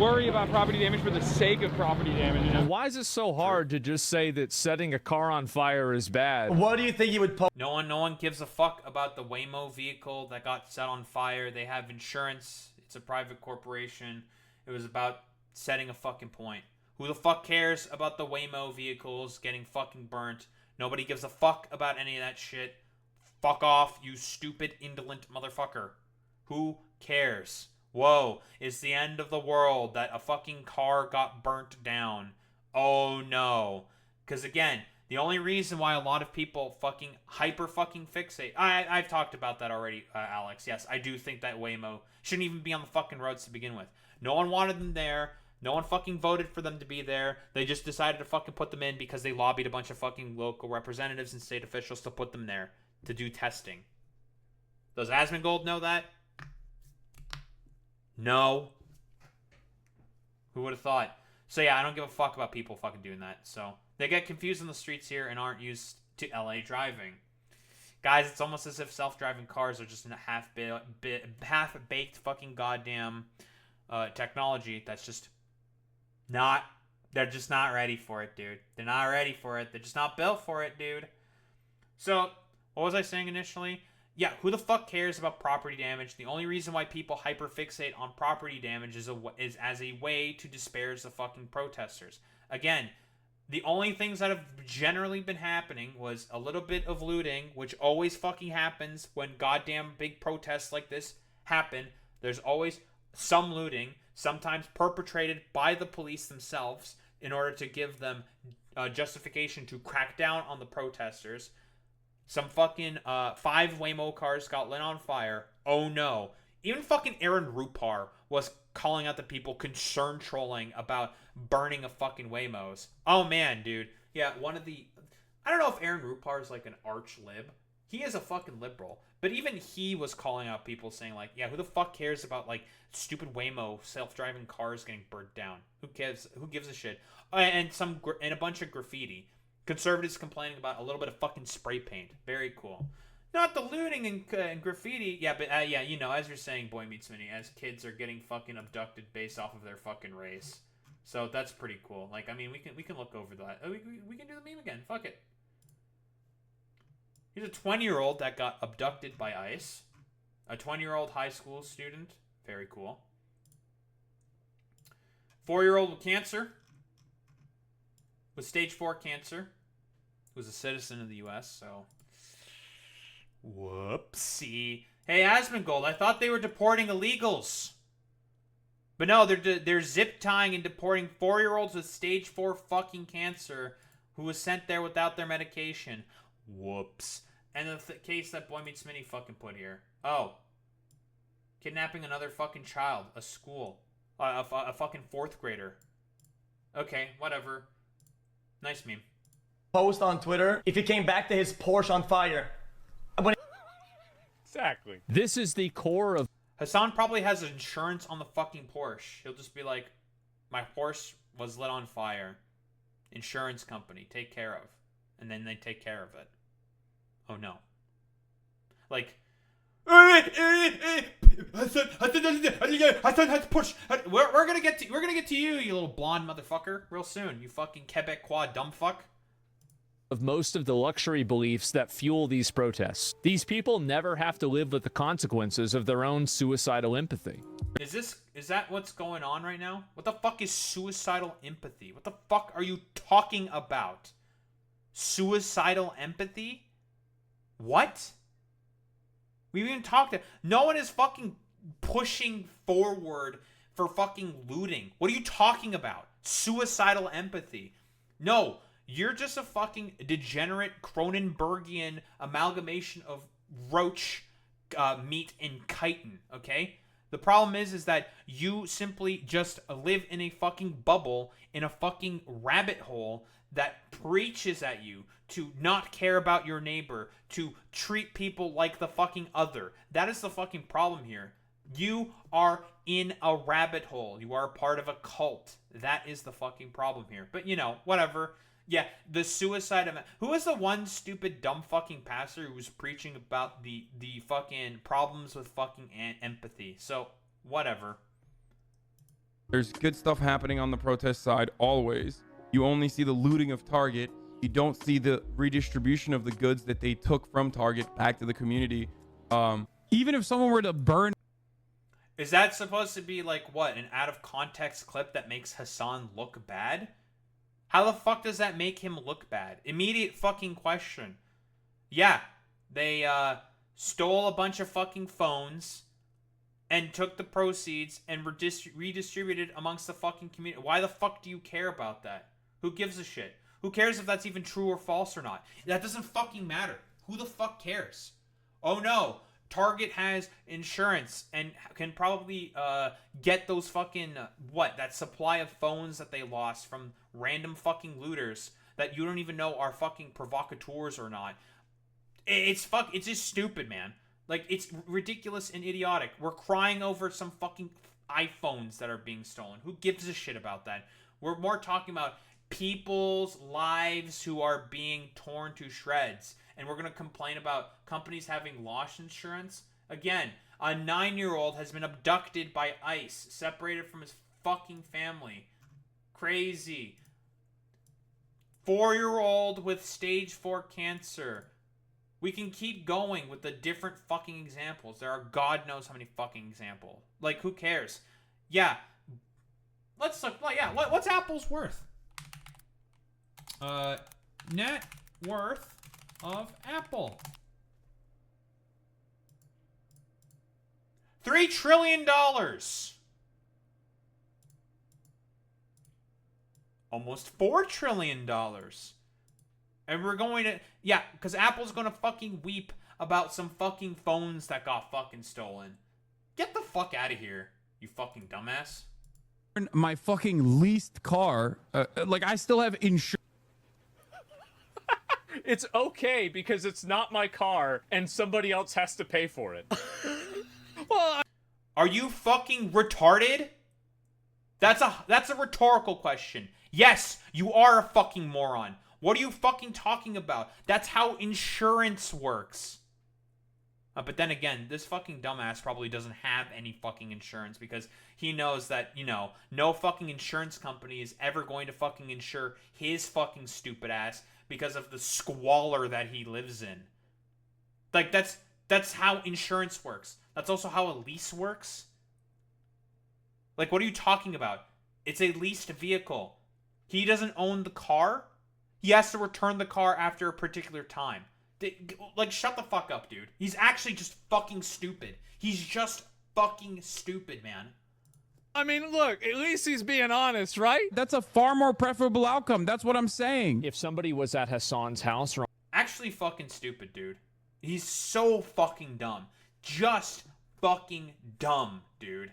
worry about property damage for the sake of property damage. You know? Why is it so hard to just say that setting a car on fire is bad? What do you think you would post? No one gives a fuck about the Waymo vehicle that got set on fire. They have insurance. It's a private corporation. It was about setting a fucking point. Who the fuck cares about the Waymo vehicles getting fucking burnt? Nobody gives a fuck about any of that shit. Fuck off, you stupid, indolent motherfucker. Who cares? Whoa, it's the end of the world that a fucking car got burnt down. Oh no. Because again, the only reason why a lot of people fucking hyper fucking fixate... I've talked about that already, Alex. Yes, I do think that Waymo shouldn't even be on the fucking roads to begin with. No one wanted them there. No one fucking voted for them to be there. They just decided to fucking put them in because they lobbied a bunch of fucking local representatives and state officials to put them there to do testing. Does Asmongold know that? No. Who would have thought? So yeah, I don't give a fuck about people fucking doing that. So they get confused on the streets here and aren't used to LA driving. Guys, it's almost as if self-driving cars are just a half-baked fucking goddamn technology that's just not... They're just not ready for it, dude. They're not ready for it. They're just not built for it, dude. So, what was I saying initially? Yeah, who the fuck cares about property damage? The only reason why people hyperfixate on property damage is as a way to disparage the fucking protesters. Again, the only things that have generally been happening was a little bit of looting, which always fucking happens when goddamn big protests like this happen. There's always some looting, sometimes perpetrated by the police themselves in order to give them justification to crack down on the protesters. Some fucking 5 Waymo cars got lit on fire. Oh no. Even fucking Aaron Rupar was calling out the people concerned trolling about burning of fucking Waymos. Oh man, dude. Yeah, one of the... I don't know if Aaron Rupar is like an arch lib. He is a fucking liberal. But even he was calling out people saying like, yeah, who the fuck cares about like stupid Waymo self-driving cars getting burnt down? Who gives a shit? And a bunch of graffiti. Conservatives complaining about a little bit of fucking spray paint. Very cool. Not the looting and graffiti. Yeah, but yeah, you know, as you're saying, Boy Meets Mini, as kids are getting fucking abducted based off of their fucking race. So that's pretty cool. Like, I mean, we can look over that. We can do the meme again. Fuck it. Here's a 20-year-old that got abducted by ICE. A 20-year-old high school student. Very cool. 4-year-old with cancer. With stage 4 cancer. Who's a citizen of the U.S., so... Whoopsie. Hey, Asmongold, I thought they were deporting illegals. But no, they're zip-tying and deporting 4-year-olds with stage 4 fucking cancer who was sent there without their medication. Whoops. And the case that Boy Meets Mini fucking put here. Oh. Kidnapping another fucking child. A school. A fucking 4th grader. Okay, whatever. Nice meme. Post on Twitter if he came back to his Porsche on fire. Exactly. This is the core of... Hasan probably has insurance on the fucking Porsche. He'll just be like, my Porsche was lit on fire. Insurance company, take care of. And then they take care of it. Oh no. Like... We're gonna get to you, you little blonde motherfucker, real soon. You fucking Quebecois dumbfuck. of most of the luxury beliefs that fuel these protests. These people never have to live with the consequences of their own suicidal empathy. Is that what's going on right now? What the fuck is suicidal empathy? What the fuck are you talking about? Suicidal empathy? What? We even talked to... No one is fucking pushing forward for fucking looting. What are you talking about? Suicidal empathy. No, you're just a fucking degenerate Cronenbergian amalgamation of roach meat and chitin, okay? The problem is that you simply just live in a fucking bubble, in a fucking rabbit hole that preaches at you to not care about your neighbor, to treat people like the fucking other. That is the fucking problem here. You are in a rabbit hole. You are a part of a cult. That is the fucking problem here. But, you know, whatever. Yeah, the suicide of... Who was the one stupid, dumb fucking pastor who was preaching about the fucking problems with fucking empathy? So, whatever. There's good stuff happening on the protest side, always. You only see the looting of Target. You don't see the redistribution of the goods that they took from Target back to the community. Even if someone were to burn... Is that supposed to be, like, what, an out-of-context clip that makes Hasan look bad? How the fuck does that make him look bad? Immediate fucking question. Yeah, they stole a bunch of fucking phones and took the proceeds and redistributed amongst the fucking community. Why the fuck do you care about that? Who gives a shit? Who cares if that's even true or false or not? That doesn't fucking matter. Who the fuck cares? Oh no, Target has insurance and can probably get those fucking, that supply of phones that they lost from random fucking looters that you don't even know are fucking provocateurs or not. It's just stupid, man. Like, it's ridiculous and idiotic. We're crying over some fucking iPhones that are being stolen. Who gives a shit about that? We're more talking about people's lives who are being torn to shreds. And we're going to complain about companies having loss insurance. Again, a 9-year-old has been abducted by ICE, separated from his fucking family. Crazy. 4-year-old with stage 4 cancer. We can keep going with the different fucking examples. There are God knows how many fucking examples. Like, who cares? Yeah. Let's look. Yeah, what's Apple's worth? Net worth of Apple. $3 trillion. Almost $4 trillion. And we're going to... Yeah, because Apple's going to fucking weep about some fucking phones that got fucking stolen. Get the fuck out of here, you fucking dumbass. My fucking leased car. Like, I still have insurance. It's okay because it's not my car and somebody else has to pay for it. Well, are you fucking retarded? That's a rhetorical question. Yes, you are a fucking moron. What are you fucking talking about? That's how insurance works. But then again, this fucking dumbass probably doesn't have any fucking insurance because he knows that, you know, no fucking insurance company is ever going to fucking insure his fucking stupid ass because of the squalor that he lives in. Like, that's how insurance works. That's also how a lease works. Like, what are you talking about? It's a leased vehicle. He doesn't own the car. He has to return the car after a particular time. Like, shut the fuck up, dude. He's actually just fucking stupid. He's just fucking stupid, man. I mean, look, at least he's being honest, right? That's a far more preferable outcome. That's what I'm saying. If somebody was at Hasan's house... Actually fucking stupid, dude. He's so fucking dumb. Just fucking dumb, dude.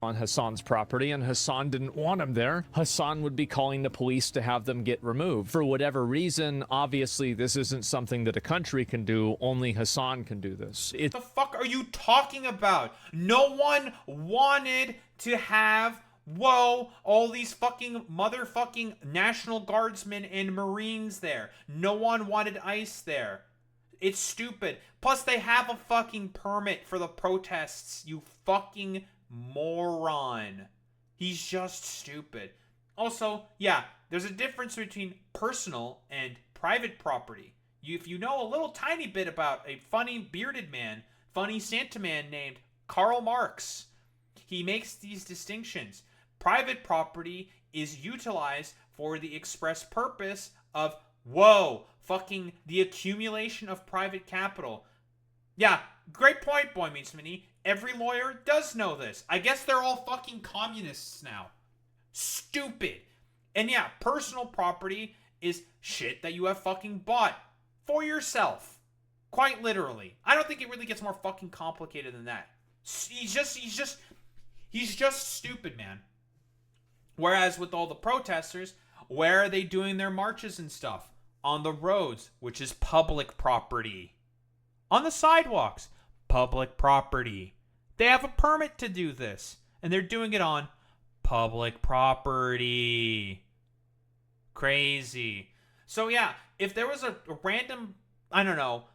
On Hasan's property, and Hasan didn't want him there, Hasan would be calling the police to have them get removed. For whatever reason, obviously this isn't something that a country can do, only Hasan can do this. What the fuck are you talking about? No one wanted to have, all these fucking motherfucking National Guardsmen and Marines there. No one wanted ICE there. It's stupid. Plus, they have a fucking permit for the protests, you fucking moron. He's just stupid. Also, yeah, there's a difference between personal and private property. If you know a little tiny bit about a funny bearded man, funny Santa man named Karl Marx, he makes these distinctions. Private property is utilized for the express purpose of, whoa, fucking the accumulation of private capital. Yeah, great point, Boy Meets Mini. Every lawyer does know this. I guess they're all fucking communists now. Stupid. And yeah, personal property is shit that you have fucking bought for yourself. Quite literally. I don't think it really gets more fucking complicated than that. He's just stupid, man. Whereas with all the protesters, where are they doing their marches and stuff? On the roads, which is public property. On the sidewalks, public property. They have a permit to do this, and they're doing it on public property. Crazy. So yeah, if there was a random, I don't know,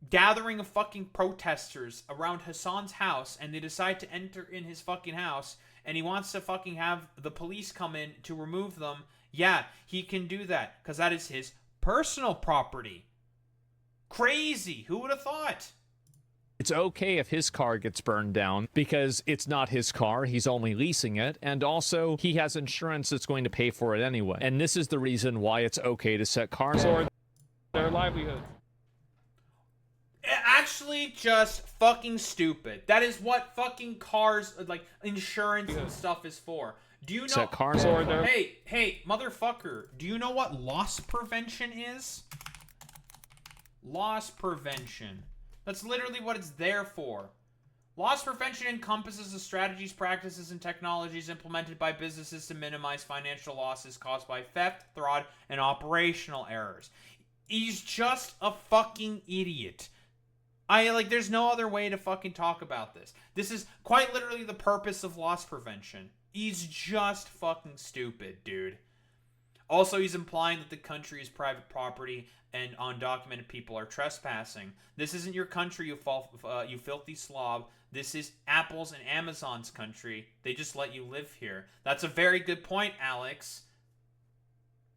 gathering of fucking protesters around Hasan's house, and they decide to enter in his fucking house, and he wants to fucking have the police come in to remove them, yeah, he can do that, because that is his personal property. Crazy. Who would have thought? It's okay if his car gets burned down because it's not his car, he's only leasing it, and also he has insurance that's going to pay for it anyway. And this is the reason why it's okay to set cars or their livelihood. Actually, just fucking stupid. That is what fucking cars, like insurance and stuff, is for. Do you know? Set cars or their... Hey, motherfucker. Do you know what loss prevention is? Loss prevention. That's literally what it's there for. Loss prevention encompasses the strategies, practices, and technologies implemented by businesses to minimize financial losses caused by theft, fraud, and operational errors. He's just a fucking idiot. There's no other way to fucking talk about this. This is quite literally the purpose of loss prevention. He's just fucking stupid, dude. Also, he's implying that the country is private property and undocumented people are trespassing. This isn't your country, you filthy slob. This is Apple's and Amazon's country. They just let you live here. That's a very good point, Alex.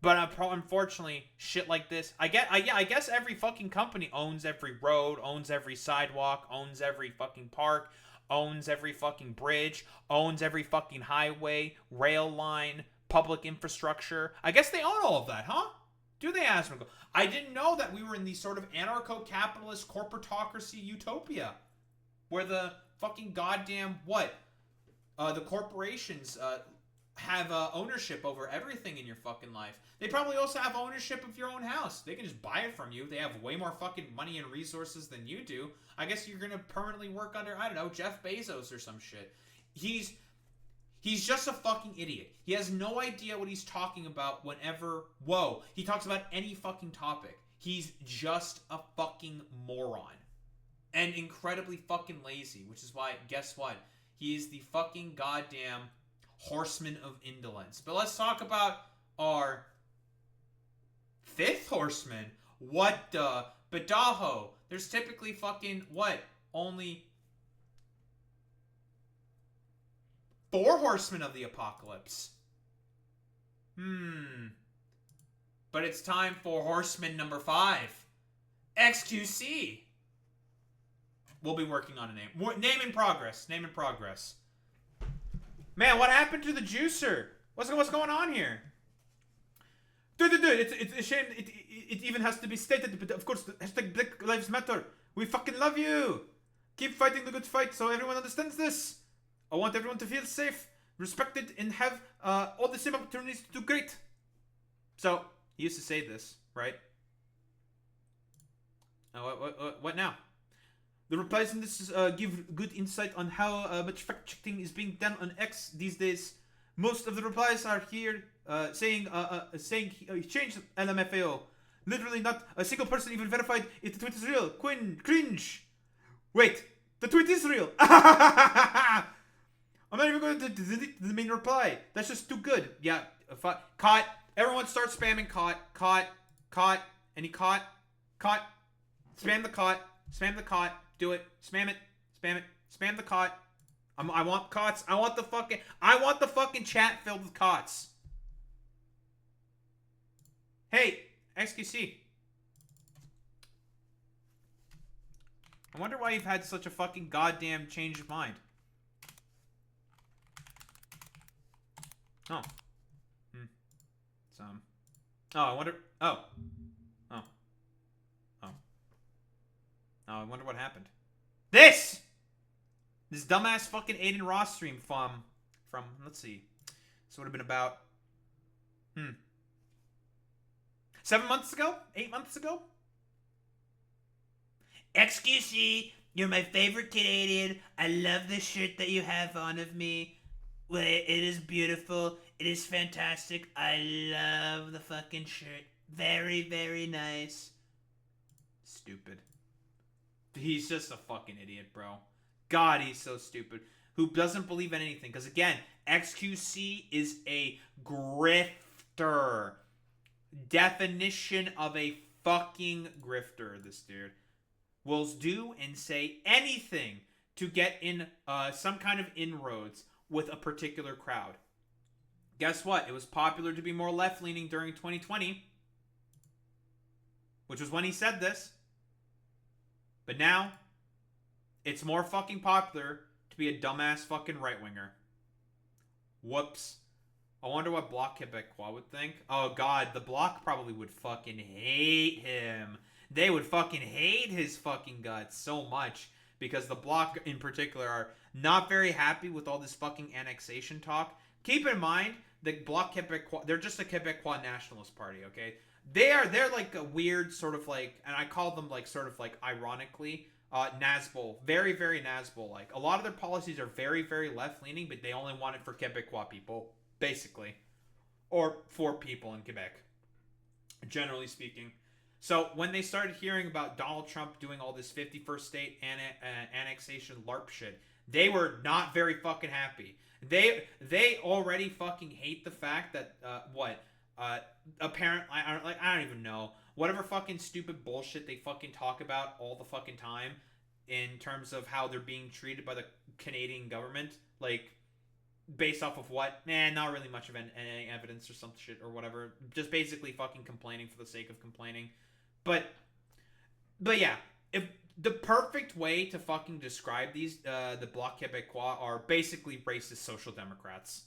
But unfortunately, shit like this, I guess every fucking company owns every road, owns every sidewalk, owns every fucking park, owns every fucking bridge, owns every fucking highway, rail line, public infrastructure. I guess they own all of that, huh? Do they, Asmongold? I didn't know that we were in the sort of anarcho-capitalist corporatocracy utopia, where the fucking goddamn the corporations have ownership over everything in your fucking life. They probably also have ownership of your own house. They can just buy it from you. They have way more fucking money and resources than you do. I guess you're gonna permanently work under, I don't know, Jeff Bezos or some shit. He's just a fucking idiot. He has no idea what he's talking about whenever, he talks about any fucking topic. He's just a fucking moron. And incredibly fucking lazy, which is why, guess what? He is the fucking goddamn horseman of indolence. But let's talk about our fifth horseman. What the? Badaho. There's typically fucking, only 4 horsemen of the apocalypse. But it's time for horseman number 5. XQC. We'll be working on a name. Name in progress. Name in progress. Man, what happened to the juicer? What's going on here? Dude, it's a shame it even has to be stated, but of course, hashtag Black Lives Matter. We fucking love you. Keep fighting the good fight so everyone understands this. I want everyone to feel safe, respected, and have all the same opportunities to do great. So, he used to say this, right? What now? The replies in this give good insight on how much fact-checking is being done on X these days. Most of the replies are here saying change LMFAO. Literally not a single person even verified if the tweet is real. Cringe. Wait, the tweet is real. I'm not even going to delete the main reply. That's just too good. Yeah, caught. Everyone start spamming caught. Any caught. Spam the caught. Do it. Spam it. Spam the caught. I want cots. I want the fucking chat filled with cots. Hey, XQC. I wonder why you've had such a fucking goddamn change of mind. Oh. Some. Oh, I wonder. Oh. Oh. Oh. Oh, I wonder what happened. This dumbass fucking Aiden Ross stream from let's see. This would have been about 7 months ago? 8 months ago? XQC, you're my favorite Canadian. I love the shirt that you have on of me. Well, it is beautiful. It is fantastic. I love the fucking shirt. Very, very nice. Stupid. He's just a fucking idiot, bro. God, he's so stupid. Who doesn't believe in anything. Because again, XQC is a grifter. Definition of a fucking grifter, this dude. Will do and say anything to get in some kind of inroads with a particular crowd. Guess what? It was popular to be more left-leaning during 2020. Which was when he said this. But now, it's more fucking popular to be a dumbass fucking right-winger. Whoops. I wonder what Bloc Québécois would think. Oh god, the Bloc probably would fucking hate him. They would fucking hate his fucking guts so much. Because the Bloc in particular are not very happy with all this fucking annexation talk. Keep in mind, the Bloc Québécois, they're just a Québécois nationalist party, okay? They're like a weird sort of like, and I call them like sort of like ironically, Nazbol. Very, very Nazbol-like. A lot of their policies are very, very left-leaning, but they only want it for Québécois people, basically. Or for people in Quebec, generally speaking. So when they started hearing about Donald Trump doing all this 51st state annexation LARP shit, they were not very fucking happy. They already fucking hate the fact that apparently I don't even know, whatever fucking stupid bullshit they fucking talk about all the fucking time in terms of how they're being treated by the Canadian government, like based off of what? Not really much of any evidence or some shit or whatever. Just basically fucking complaining for the sake of complaining. But yeah, if the perfect way to fucking describe these, the Bloc Québécois are basically racist social democrats.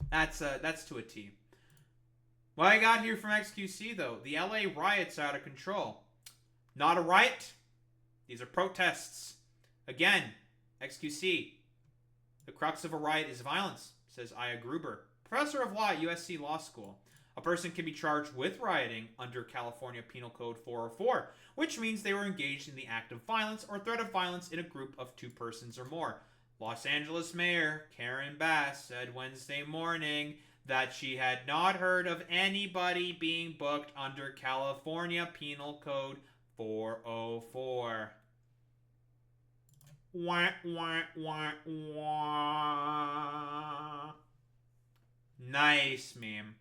That's to a T. What I got here from XQC though, the LA riots are out of control. Not a riot. These are protests. Again, XQC. The crux of a riot is violence, says Aya Gruber, professor of law at USC Law School. A person can be charged with rioting under California Penal Code 404, which means they were engaged in the act of violence or threat of violence in a group of 2 persons or more. Los Angeles Mayor Karen Bass said Wednesday morning that she had not heard of anybody being booked under California Penal Code 404. Wah, wah, wah, wah. Nice meme.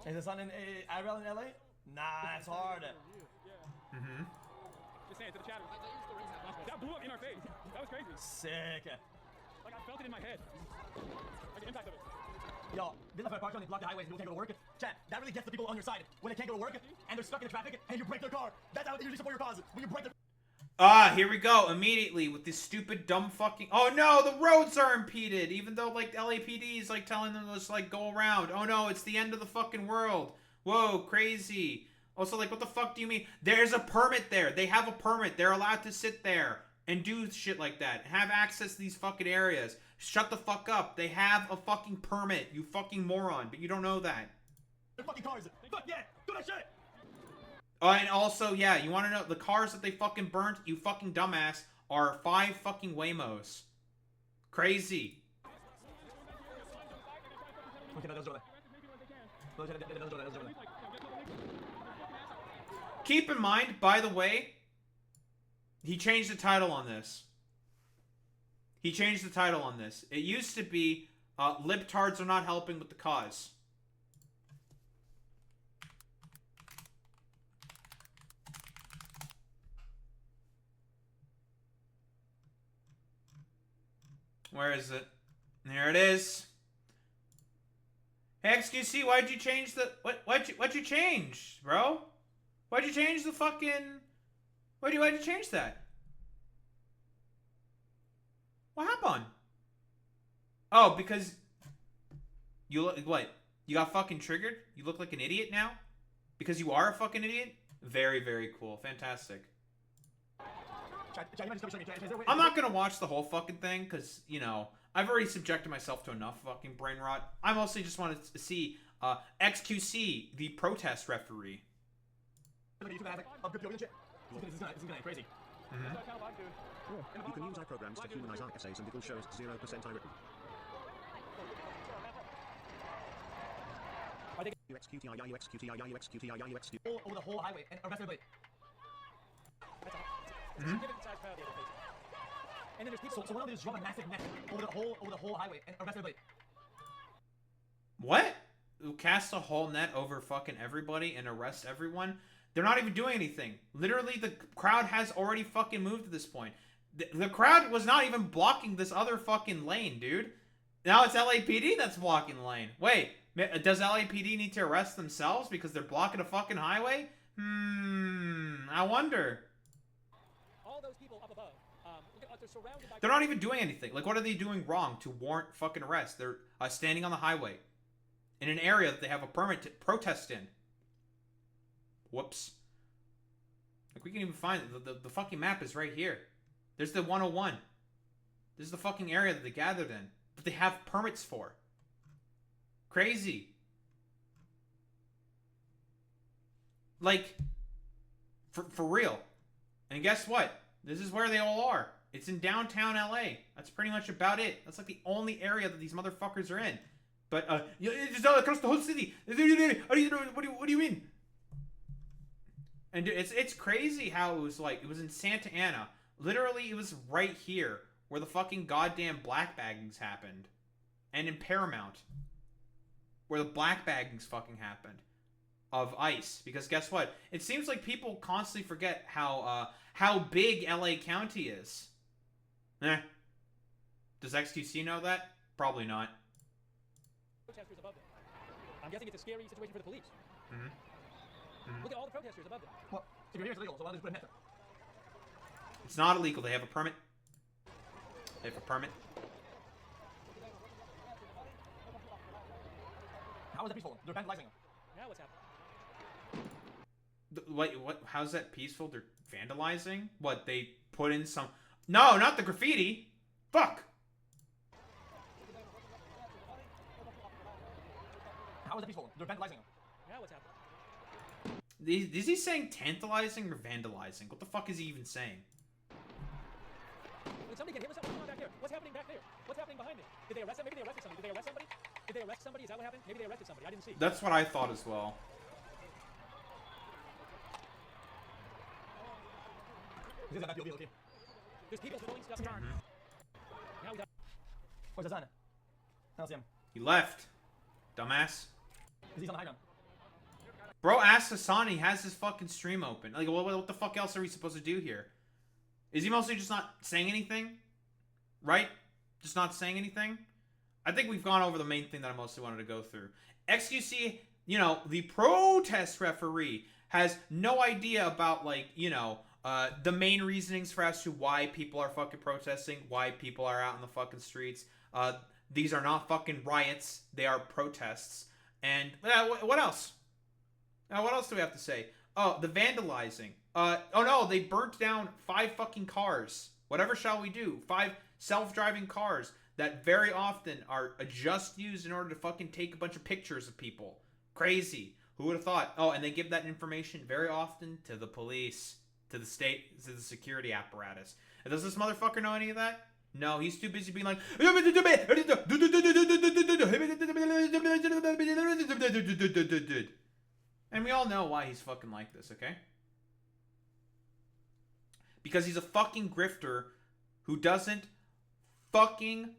Is the sun in IRL in LA? Nah, that's hard. Mm-hmm. Just saying to the chatter. That blew up in our face. That was crazy. Sick. Like I felt it in my head. Like the impact of it. Yo, they left my park on, they block the highways and people can't go to work. Chat, that really gets the people on your side. When they can't go to work and they're stuck in the traffic and you break their car. That's how they usually support your cause. When you break their... Here we go. Immediately with this stupid, dumb fucking... Oh no, the roads are impeded. Even though, like, LAPD is, like, telling them to just, like, go around. Oh no, it's the end of the fucking world. Whoa, crazy. Also, like, what the fuck do you mean? There's a permit there. They have a permit. They're allowed to sit there and do shit like that. Have access to these fucking areas. Shut the fuck up. They have a fucking permit, you fucking moron. But you don't know that. They're fucking cars. Fuck yeah, do that shit. And also, yeah, you want to know, the cars that they fucking burnt, you fucking dumbass, are 5 fucking Waymos. Crazy. Keep in mind, by the way, he changed the title on this. He changed the title on this. It used to be, libtards are not helping with the cause. Where is it? There it is. Hey, XQC, why'd you change the... What'd you change, bro? Why'd you change the fucking... Why'd you change that? What happened? Oh, because... You look... What? You got fucking triggered? You look like an idiot now? Because you are a fucking idiot? Very, very cool. Fantastic. I'm not gonna watch the whole fucking thing, because, you know, I've already subjected myself to enough fucking brain rot. I mostly just wanted to see XQC, the protest referee. This is gonna be crazy. You can use our programs to humanize our essays and it will show us 0% I written. Over the whole highway and arrest everybody. And then there's people. So one of them just drop a massive net over the whole highway and arrest everybody. What? Cast a whole net over fucking everybody and arrest everyone? They're not even doing anything. Literally, the crowd has already fucking moved to this point. The crowd was not even blocking this other fucking lane, dude. Now it's LAPD that's blocking the lane. Wait, does LAPD need to arrest themselves because they're blocking a fucking highway? I wonder. All those people up above, they're surrounded by... They're not even doing anything. Like, what are they doing wrong to warrant fucking arrest? They're standing on the highway in an area that they have a permit to protest in. Whoops. Like, we can even find it. The fucking map is right here. There's the 101. This is the fucking area that they gathered in. That they have permits for. Crazy. Like, for real. And guess what? This is where they all are. It's in downtown LA. That's pretty much about it. That's like the only area that these motherfuckers are in. But, it's all across the whole city. What do you mean? And it's crazy how it was like, it was in Santa Ana. Literally, it was right here where the fucking goddamn black baggings happened. And in Paramount, where the black baggings fucking happened of ICE. Because guess what? It seems like people constantly forget how big LA County is. Does XQC know that? Probably not. Protesters above them. I'm guessing it's a scary situation for the police. Look at all the protesters above them. Well, if you're here, it's illegal, so why don't you put a net there? It's not illegal. They have a permit. They have a permit. How is that peaceful? They're vandalizing them. Now what's happening? Wait, what? How's that peaceful? They're vandalizing? What, they put in some... No, not the graffiti! Fuck! How is that peaceful? They're vandalizing them. Now what's happening? Is he saying tantalizing or vandalizing? What the fuck is he even saying? When somebody get hit with something, what's going on back there? What's happening back there? What's happening behind me? Did they arrest them? Maybe they arrested somebody. Did they arrest somebody? Did they arrest somebody? Is that what happened? Maybe they arrested somebody. I didn't see. That's what I thought as well. This is about the okay. There's people throwing stuff here. Now we got... Where's Hasan? I don't see him. He left. Dumbass. He's on the high ground. Bro asked Hasan, he has his fucking stream open. Like, what the fuck else are we supposed to do here? Is he mostly just not saying anything? Right? Just not saying anything? I think we've gone over the main thing that I mostly wanted to go through. XQC, you know, the protest referee has no idea about, like, you know, the main reasonings for as to why people are fucking protesting, why people are out in the fucking streets. These are not fucking riots. They are protests. And what else? What else do we have to say? Oh, the vandalizing. Oh no, they burnt down 5 fucking cars. Whatever shall we do? 5 self-driving cars that very often are just used in order to fucking take a bunch of pictures of people. Crazy. Who would have thought? Oh, and they give that information very often to the police, to the state, to the security apparatus. And does this motherfucker know any of that? No, he's too busy being like... And we all know why he's fucking like this, okay? Because he's a fucking grifter who doesn't fucking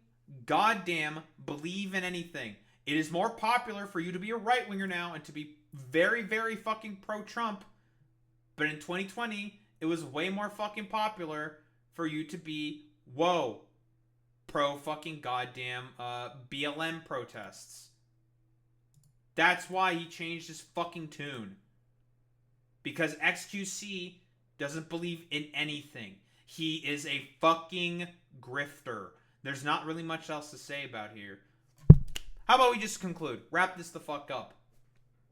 goddamn believe in anything. It is more popular for you to be a right-winger now and to be very, very fucking pro-Trump. But in 2020, it was way more fucking popular for you to be, whoa, pro-fucking goddamn BLM protests. That's why he changed his fucking tune. Because XQC doesn't believe in anything. He is a fucking grifter. There's not really much else to say about here. How about we just conclude? Wrap this the fuck up.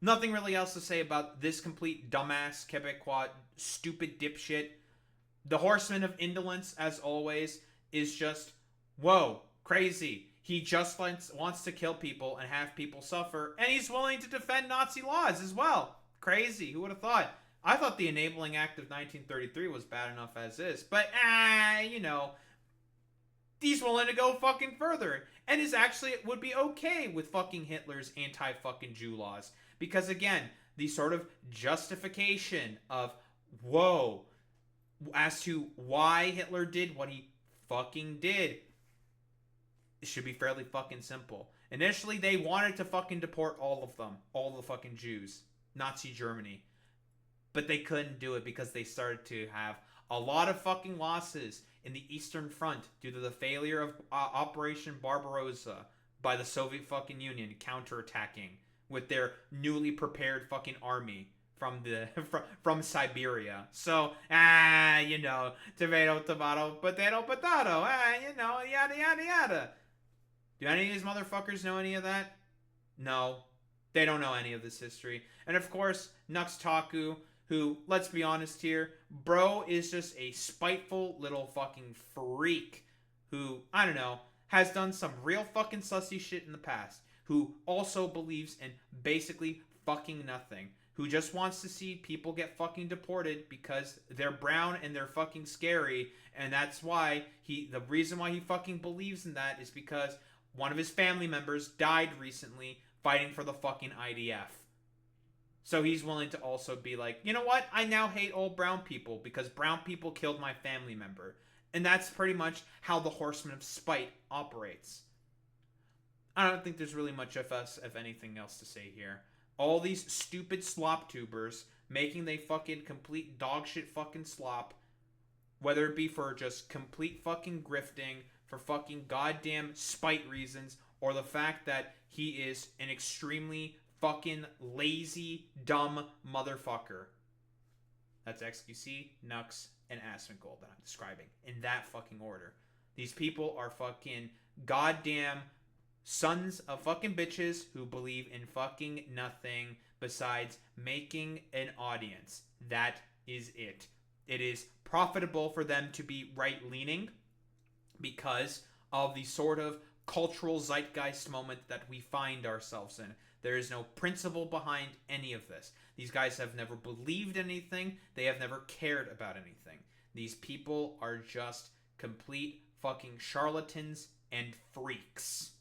Nothing really else to say about this complete dumbass, Quebecois, stupid dipshit. The Horseman of Indolence, as always, is just, whoa, crazy. He just wants to kill people and have people suffer, and he's willing to defend Nazi laws as well. Crazy. Who would have thought? I thought the Enabling Act of 1933 was bad enough as is, but, you know, he's willing to go fucking further, and is actually would be okay with fucking Hitler's anti-fucking Jew laws. Because, again, the sort of justification of, whoa, as to why Hitler did what he fucking did, it should be fairly fucking simple. Initially, they wanted to fucking deport all of them. All the fucking Jews. Nazi Germany. But they couldn't do it because they started to have a lot of fucking losses in the Eastern Front due to the failure of Operation Barbarossa by the Soviet fucking Union counterattacking with their newly prepared fucking army from the from Siberia. So, you know, tomato, tomato, potato, potato, you know, yada, yada, yada. Do any of these motherfuckers know any of that? No. They don't know any of this history. And of course, Nuxtaku, who, let's be honest here, bro is just a spiteful little fucking freak who, I don't know, has done some real fucking sussy shit in the past, who also believes in basically fucking nothing, who just wants to see people get fucking deported because they're brown and they're fucking scary, and that's why the reason why he fucking believes in that is because one of his family members died recently fighting for the fucking IDF. So he's willing to also be like, you know what? I now hate all brown people because brown people killed my family member. And that's pretty much how the Horseman of Spite operates. I don't think there's really much of anything else to say here. All these stupid slop tubers making they fucking complete dog shit fucking slop, whether it be for just complete fucking grifting, for fucking goddamn spite reasons, or the fact that he is an extremely fucking lazy, dumb motherfucker. That's XQC, Nux, and Asmongold that I'm describing in that fucking order. These people are fucking goddamn sons of fucking bitches who believe in fucking nothing besides making an audience. That is it. It is profitable for them to be right-leaning because of the sort of cultural zeitgeist moment that we find ourselves in. There is no principle behind any of this. These guys have never believed anything. They have never cared about anything. These people are just complete fucking charlatans and freaks.